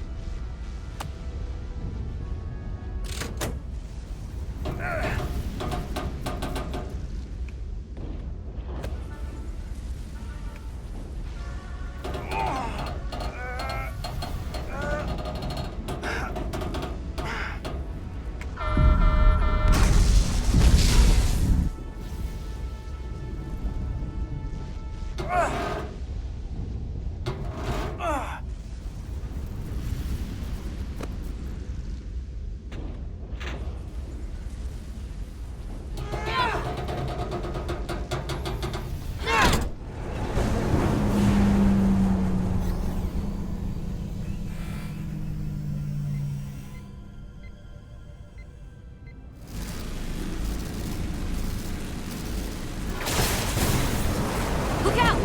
Look out!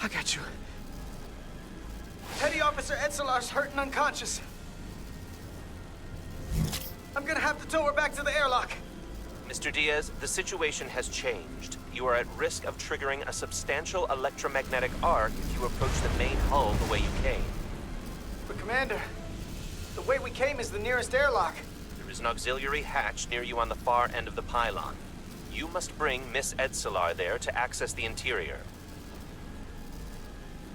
I got you. Petty Officer Edselar's hurt and unconscious. I'm gonna have to tow her back to the airlock. Mr. Diaz, the situation has changed. You are at risk of triggering a substantial electromagnetic arc if you approach the main hull the way you came. But Commander, the way we came is the nearest airlock. There is an auxiliary hatch near you on the far end of the pylon. You must bring Miss Edsolar there to access the interior.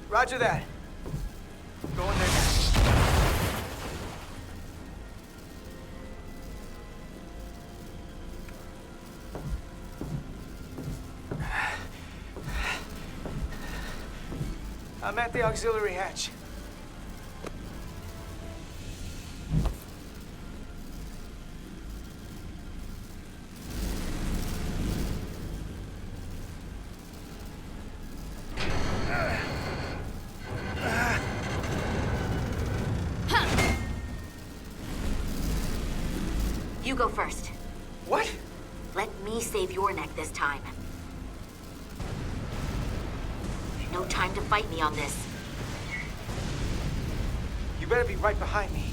Roger that. Going there now. I'm at the auxiliary hatch. You go first. What? Let me save your neck this time. No time to fight me on this. You better be right behind me.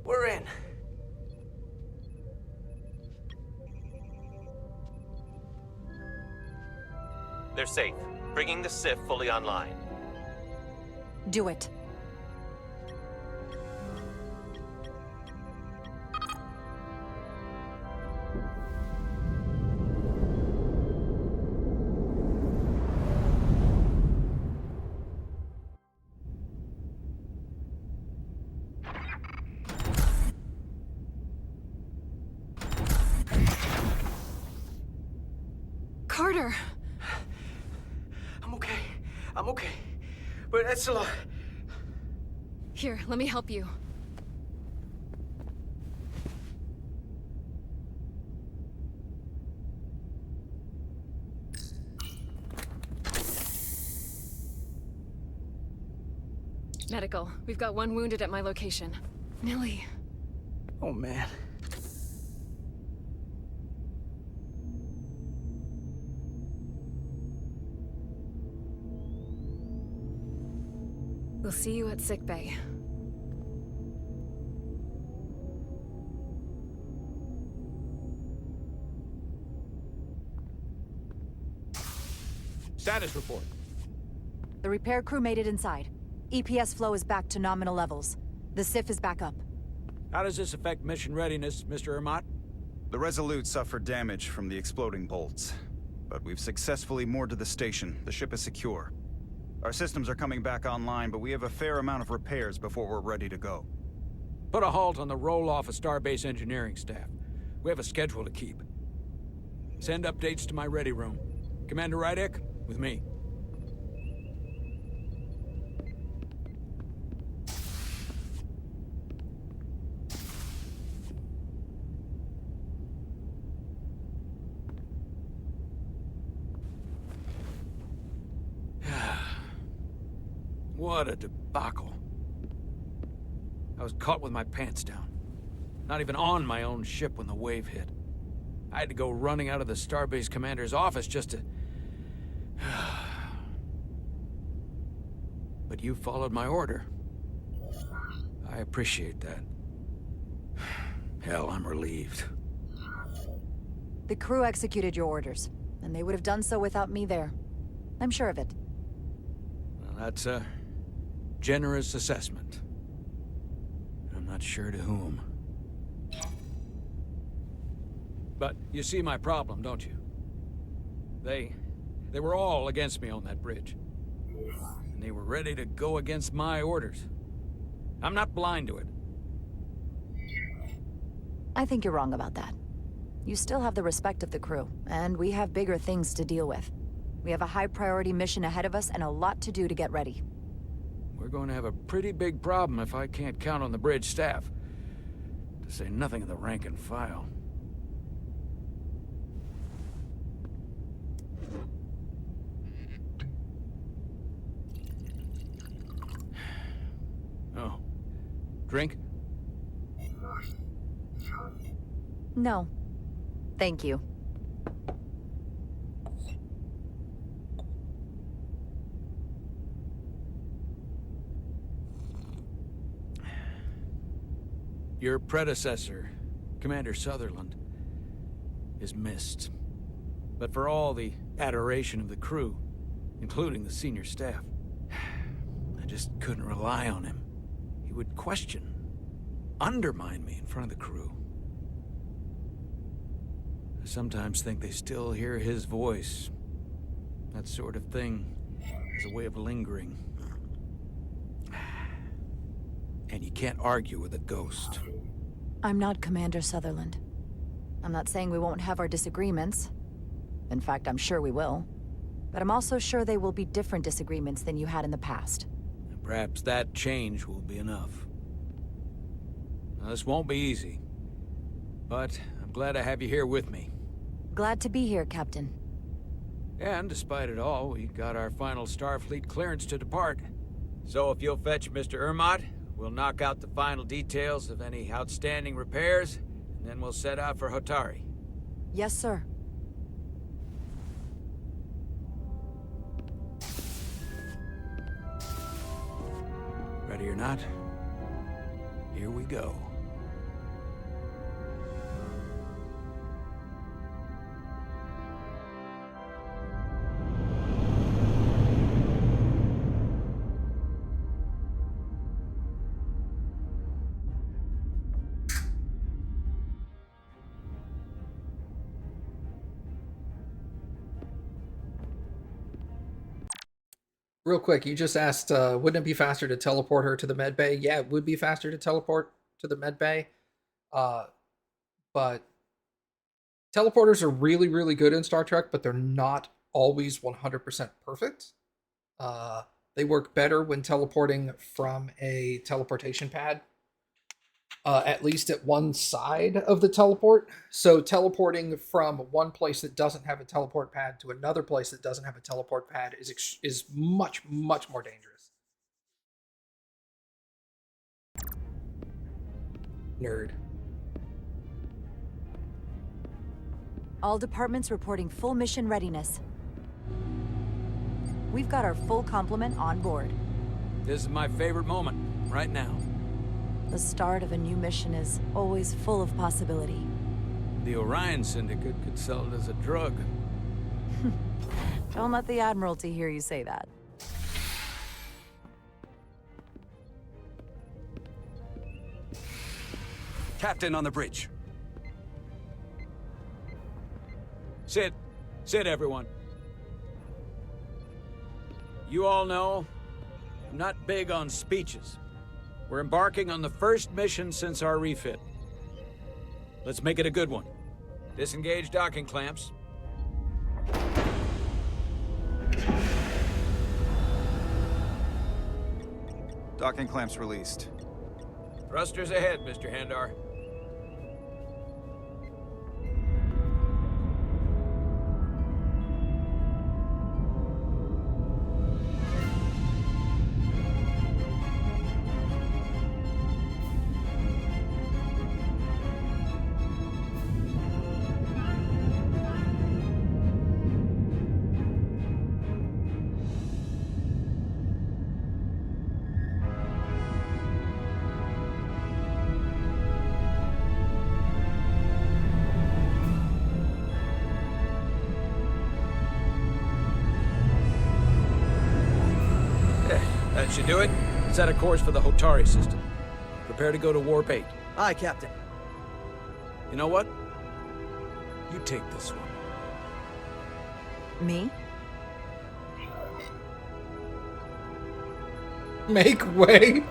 We're in. They're safe, bringing the SIF fully online. Do it. Carter! I'm okay. I'm okay. But Edsolar... Here, let me help you. Medical. We've got one wounded at my location. Millie. Oh, man. We'll see you at sickbay. Status report. The repair crew made it inside. EPS flow is back to nominal levels. The SIF is back up. How does this affect mission readiness, Mr. Ermont? The Resolute suffered damage from the exploding bolts. But we've successfully moored to the station. The ship is secure. Our systems are coming back online, but we have a fair amount of repairs before we're ready to go. Put a halt on the roll-off of Starbase engineering staff. We have a schedule to keep. Send updates to my ready room. Commander Rydek, with me. What a debacle. I was caught with my pants down. Not even on my own ship when the wave hit. I had to go running out of the Starbase commander's office just to... But you followed my order. I appreciate that. Hell, I'm relieved. The crew executed your orders, and they would have done so without me there. I'm sure of it. Well, that's a generous assessment. I'm not sure to whom. But you see my problem, don't you? They were all against me on that bridge. And they were ready to go against my orders. I'm not blind to it. I think you're wrong about that. You still have the respect of the crew, and we have bigger things to deal with. We have a high-priority mission ahead of us and a lot to do to get ready. We're going to have a pretty big problem if I can't count on the bridge staff. To say nothing of the rank and file. Drink? No. Thank you. Your predecessor, Commander Sutherland, is missed. But for all the adoration of the crew, including the senior staff, I just couldn't rely on him. He would question, undermine me in front of the crew. I sometimes think they still hear his voice. That sort of thing is a way of lingering. And you can't argue with a ghost. I'm not Commander Sutherland. I'm not saying we won't have our disagreements. In fact, I'm sure we will. But I'm also sure they will be different disagreements than you had in the past. Perhaps that change will be enough. Now, this won't be easy. But I'm glad I have you here with me. Glad to be here, Captain. And despite it all, we got our final Starfleet clearance to depart. So if you'll fetch Mr. Ermot, we'll knock out the final details of any outstanding repairs, and then we'll set out for Hotari. Yes, sir. Ready or not, here we go. Real quick, you just asked, wouldn't it be faster to teleport her to the med bay? Yeah, it would be faster to teleport to the med bay. But teleporters are really, really good in Star Trek, but they're not always 100% perfect. They work better when teleporting from a teleportation pad, at least at one side of the teleport. So teleporting from one place that doesn't have a teleport pad to another place that doesn't have a teleport pad is much, much more dangerous. Nerd. All departments reporting full mission readiness. We've got our full complement on board. This is my favorite moment, right now. The start of a new mission is always full of possibility. The Orion Syndicate could sell it as a drug. Don't let the Admiralty hear you say that. Captain on the bridge. Sit. Sit, everyone. You all know, I'm not big on speeches. We're embarking on the first mission since our refit. Let's make it a good one. Disengage docking clamps. Docking clamps released. Thrusters ahead, Mr. Handar. That should do it. Set a course for the Hotari system. Prepare to go to Warp 8. Aye, Captain. You know what? You take this one. Me? Make way.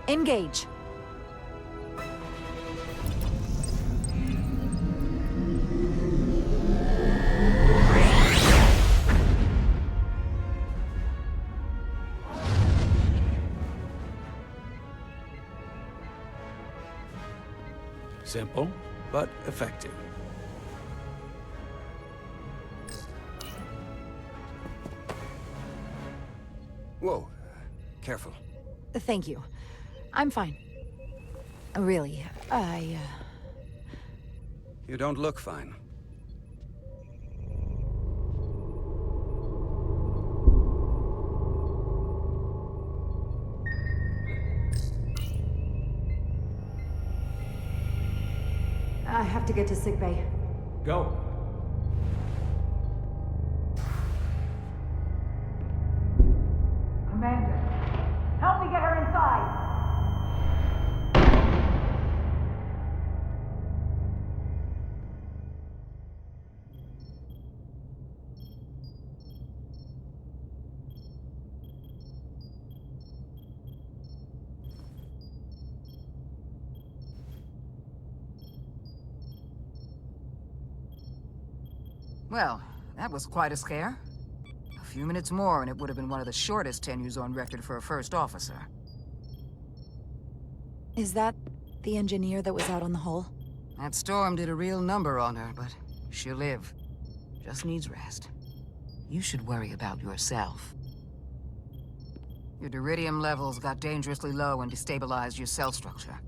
Engage. Simple, but effective. Whoa. Careful. Thank you. I'm fine. Really, You don't look fine. I have to get to sickbay. Go. Commander, help me get her inside! Well, that was quite a scare. A few minutes more and it would have been one of the shortest tenures on record for a first officer. Is that the engineer that was out on the hull? That storm did a real number on her, but she'll live. Just needs rest. You should worry about yourself. Your duridium levels got dangerously low and destabilized your cell structure.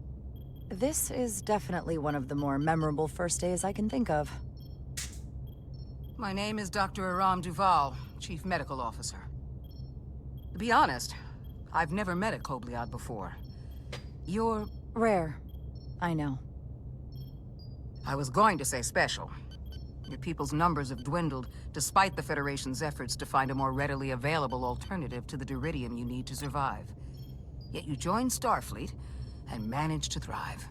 This is definitely one of the more memorable first days I can think of. My name is Dr. Aram Duval, Chief Medical Officer. To be honest, I've never met a Kobliad before. You're... rare. I know. I was going to say special. Your people's numbers have dwindled, despite the Federation's efforts to find a more readily available alternative to the duridium you need to survive. Yet you joined Starfleet, and managed to thrive.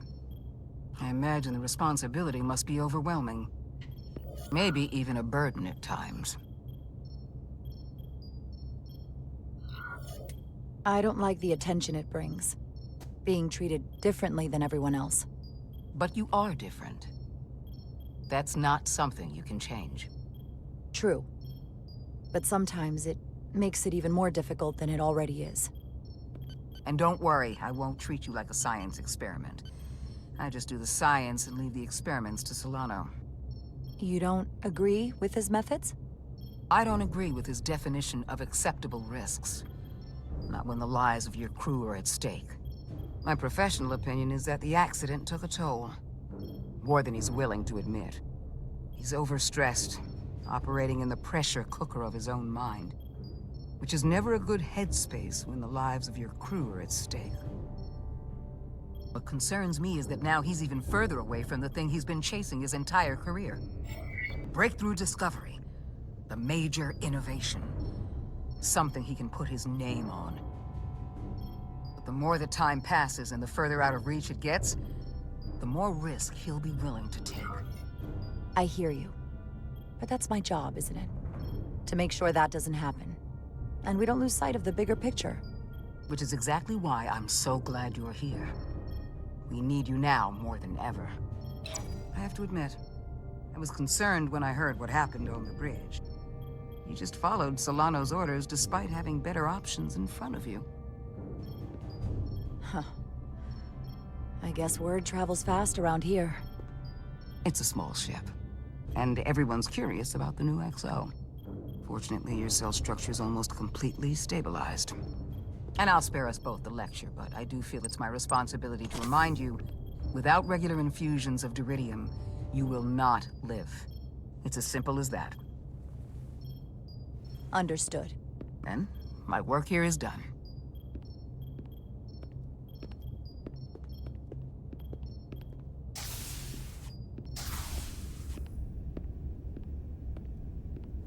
I imagine the responsibility must be overwhelming. Maybe even a burden at times. I don't like the attention it brings. Being treated differently than everyone else. But you are different. That's not something you can change. True. But sometimes it makes it even more difficult than it already is. And don't worry, I won't treat you like a science experiment. I just do the science and leave the experiments to Solano. You don't agree with his methods? I don't agree with his definition of acceptable risks. Not when the lives of your crew are at stake. My professional opinion is that the accident took a toll. More than he's willing to admit. He's overstressed, operating in the pressure cooker of his own mind. Which is never a good headspace when the lives of your crew are at stake. What concerns me is that now he's even further away from the thing he's been chasing his entire career. Breakthrough discovery. The major innovation. Something he can put his name on. But the more the time passes and the further out of reach it gets, the more risk he'll be willing to take. I hear you. But that's my job, isn't it? To make sure that doesn't happen. And we don't lose sight of the bigger picture. Which is exactly why I'm so glad you're here. We need you now more than ever. I have to admit, I was concerned when I heard what happened on the bridge. You just followed Solano's orders despite having better options in front of you. Huh. I guess word travels fast around here. It's a small ship. And everyone's curious about the new XO. Fortunately, your cell structure's almost completely stabilized. And I'll spare us both the lecture, but I do feel it's my responsibility to remind you, without regular infusions of duridium, you will not live. It's as simple as that. Understood. Then, my work here is done.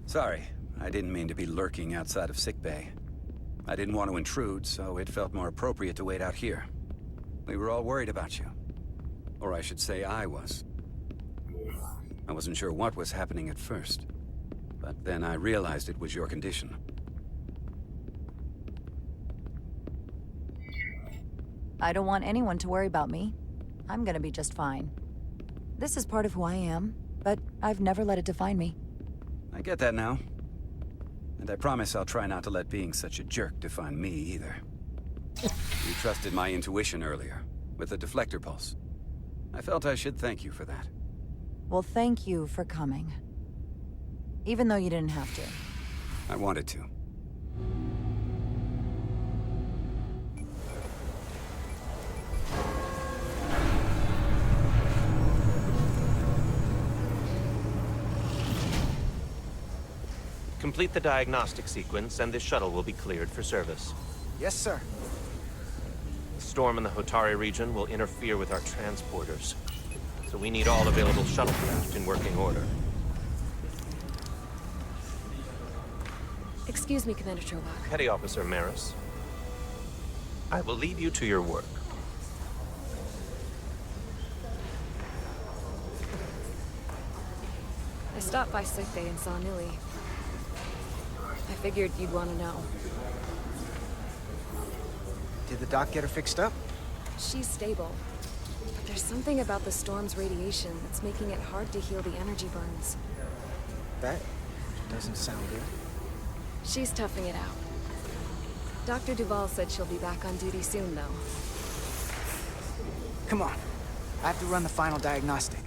Sorry, I didn't mean to be lurking outside of sickbay. I didn't want to intrude, so it felt more appropriate to wait out here. We were all worried about you. Or I should say I was. I wasn't sure what was happening at first. But then I realized it was your condition. I don't want anyone to worry about me. I'm gonna be just fine. This is part of who I am, but I've never let it define me. I get that now. And I promise I'll try not to let being such a jerk define me either. You trusted my intuition earlier, with the deflector pulse. I felt I should thank you for that. Well, thank you for coming. Even though you didn't have to. I wanted to. Complete the diagnostic sequence, and this shuttle will be cleared for service. Yes, sir. The storm in the Hotari region will interfere with our transporters, so we need all available shuttlecraft in working order. Excuse me, Commander Chovak. Petty Officer Maris, I will leave you to your work. I stopped by sick bay and saw Nili. I figured you'd want to know. Did the doc get her fixed up? She's stable. But there's something about the storm's radiation that's making it hard to heal the energy burns. That doesn't sound good. She's toughing it out. Dr. Duval said she'll be back on duty soon, though. Come on. I have to run the final diagnostic.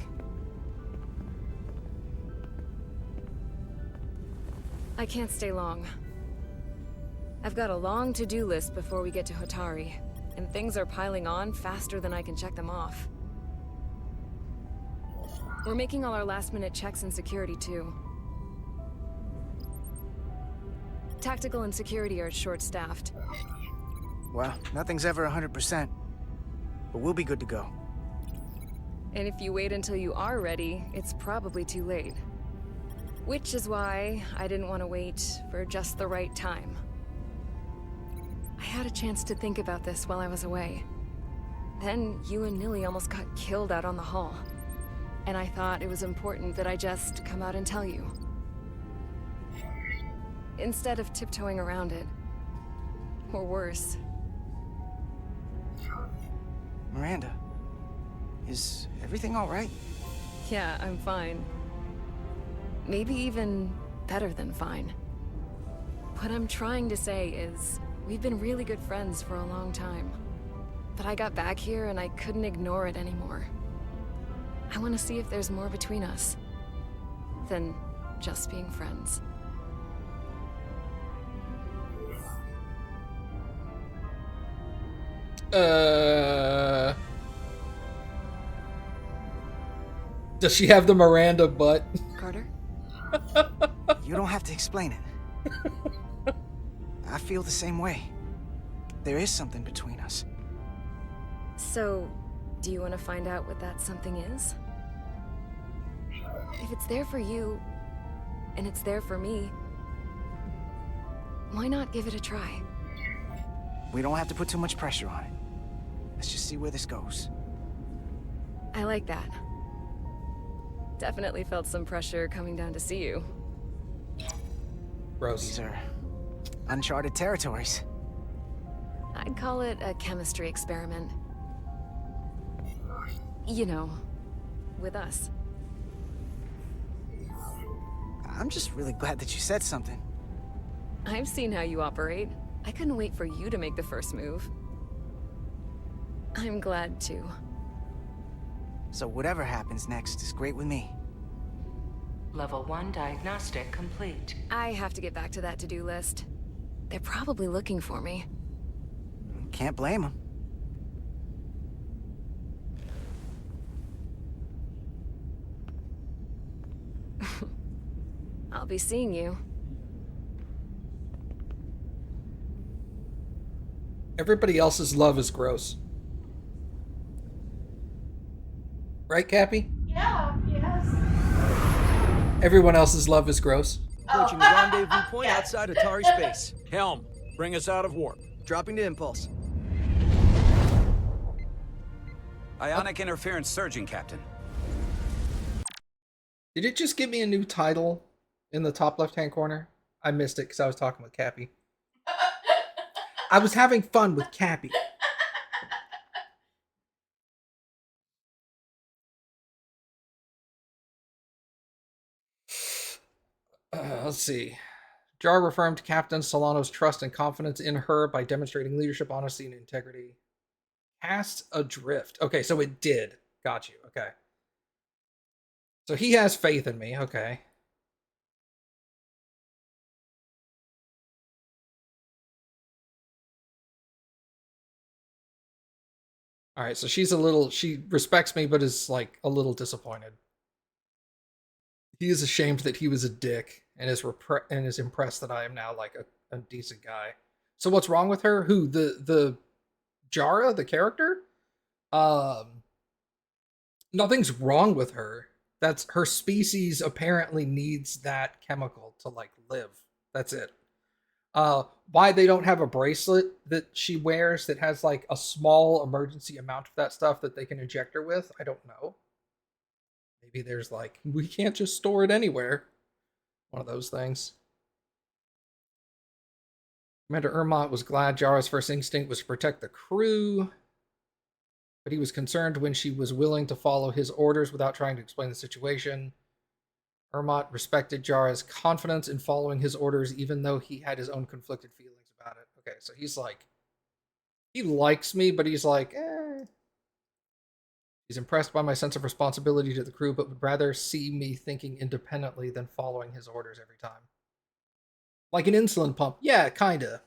I can't stay long. I've got a long to-do list before we get to Hotari, and things are piling on faster than I can check them off. We're making all our last-minute checks and security, too. Tactical and security are short-staffed. Well, nothing's ever 100%, but we'll be good to go. And if you wait until you are ready, it's probably too late. Which is why I didn't want to wait for just the right time. I had a chance to think about this while I was away. Then you and Nili almost got killed out on the hull. And I thought it was important that I just come out and tell you. Instead of tiptoeing around it. Or worse. Miranda, is everything all right? Yeah, I'm fine. Maybe even better than fine. What I'm trying to say is, we've been really good friends for a long time. But I got back here and I couldn't ignore it anymore. I want to see if there's more between us than just being friends. Does she have the Miranda butt? Carter? You don't have to explain it. I feel the same way. There is something between us. So, do you want to find out what that something is? If it's there for you, and it's there for me, why not give it a try? We don't have to put too much pressure on it. Let's just see where this goes. I like that. Definitely felt some pressure coming down to see you. Gross. These are uncharted territories. I'd call it a chemistry experiment. You know, with us. I'm just really glad that you said something. I've seen how you operate. I couldn't wait for you to make the first move. I'm glad too. So whatever happens next is great with me. Level 1 diagnostic complete. I have to get back to that to-do list. They're probably looking for me. Can't blame them. I'll be seeing you. Everybody else's love is gross. Right, Cappy? Yeah, yes. Everyone else's love is gross. Approaching rendezvous point outside Atari space. Helm, bring us out of warp. Dropping to impulse. Ionic interference surging, Captain. Did it just give me a new title in the top left-hand corner? I missed it because I was talking with Cappy. I was having fun with Cappy. Let's see. Jar affirmed Captain Solano's trust and confidence in her by demonstrating leadership, honesty, and integrity. Cast adrift. Okay, so it did. Got you. Okay. So he has faith in me. Okay. All right, so she respects me, but is like a little disappointed. He is ashamed that he was a dick and is impressed that I am now like a decent guy. So what's wrong with her? Who, the Jara, the character? Nothing's wrong with her. That's her species apparently needs that chemical to like live. That's it. Why they don't have a bracelet that she wears that has like a small emergency amount of that stuff that they can inject her with, I don't know. Maybe there's like, we can't just store it anywhere. One of those things. Commander Ermont was glad Jara's first instinct was to protect the crew, but he was concerned when she was willing to follow his orders without trying to explain the situation. Ermont respected Jara's confidence in following his orders, even though he had his own conflicted feelings about it. Okay, so he's like, he likes me, but he's like, eh. He's impressed by my sense of responsibility to the crew, but would rather see me thinking independently than following his orders every time. Like an insulin pump. Yeah, kinda.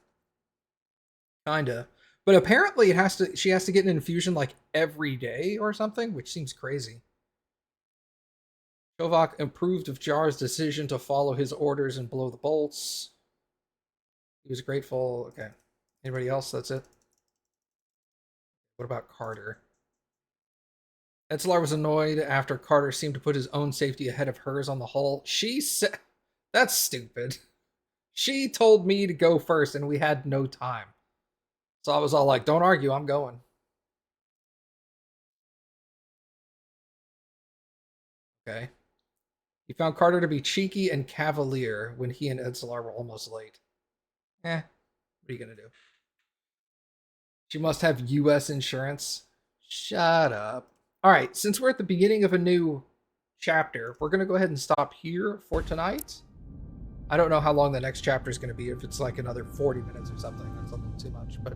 Kinda. But apparently she has to get an infusion like every day or something, which seems crazy. Chovak approved of Jar's decision to follow his orders and blow the bolts. He was grateful. Okay. Anybody else? That's it. What about Carter? Etzelar was annoyed after Carter seemed to put his own safety ahead of hers on the hull. She said, that's stupid. She told me to go first and we had no time. So I was all like, don't argue, I'm going. Okay. He found Carter to be cheeky and cavalier when he and Etzelar were almost late. What are you gonna do? She must have US insurance. Shut up. Alright, since we're at the beginning of a new chapter, we're gonna go ahead and stop here for tonight. I don't know how long the next chapter is gonna be, if it's like another 40 minutes or something. That's a little too much, but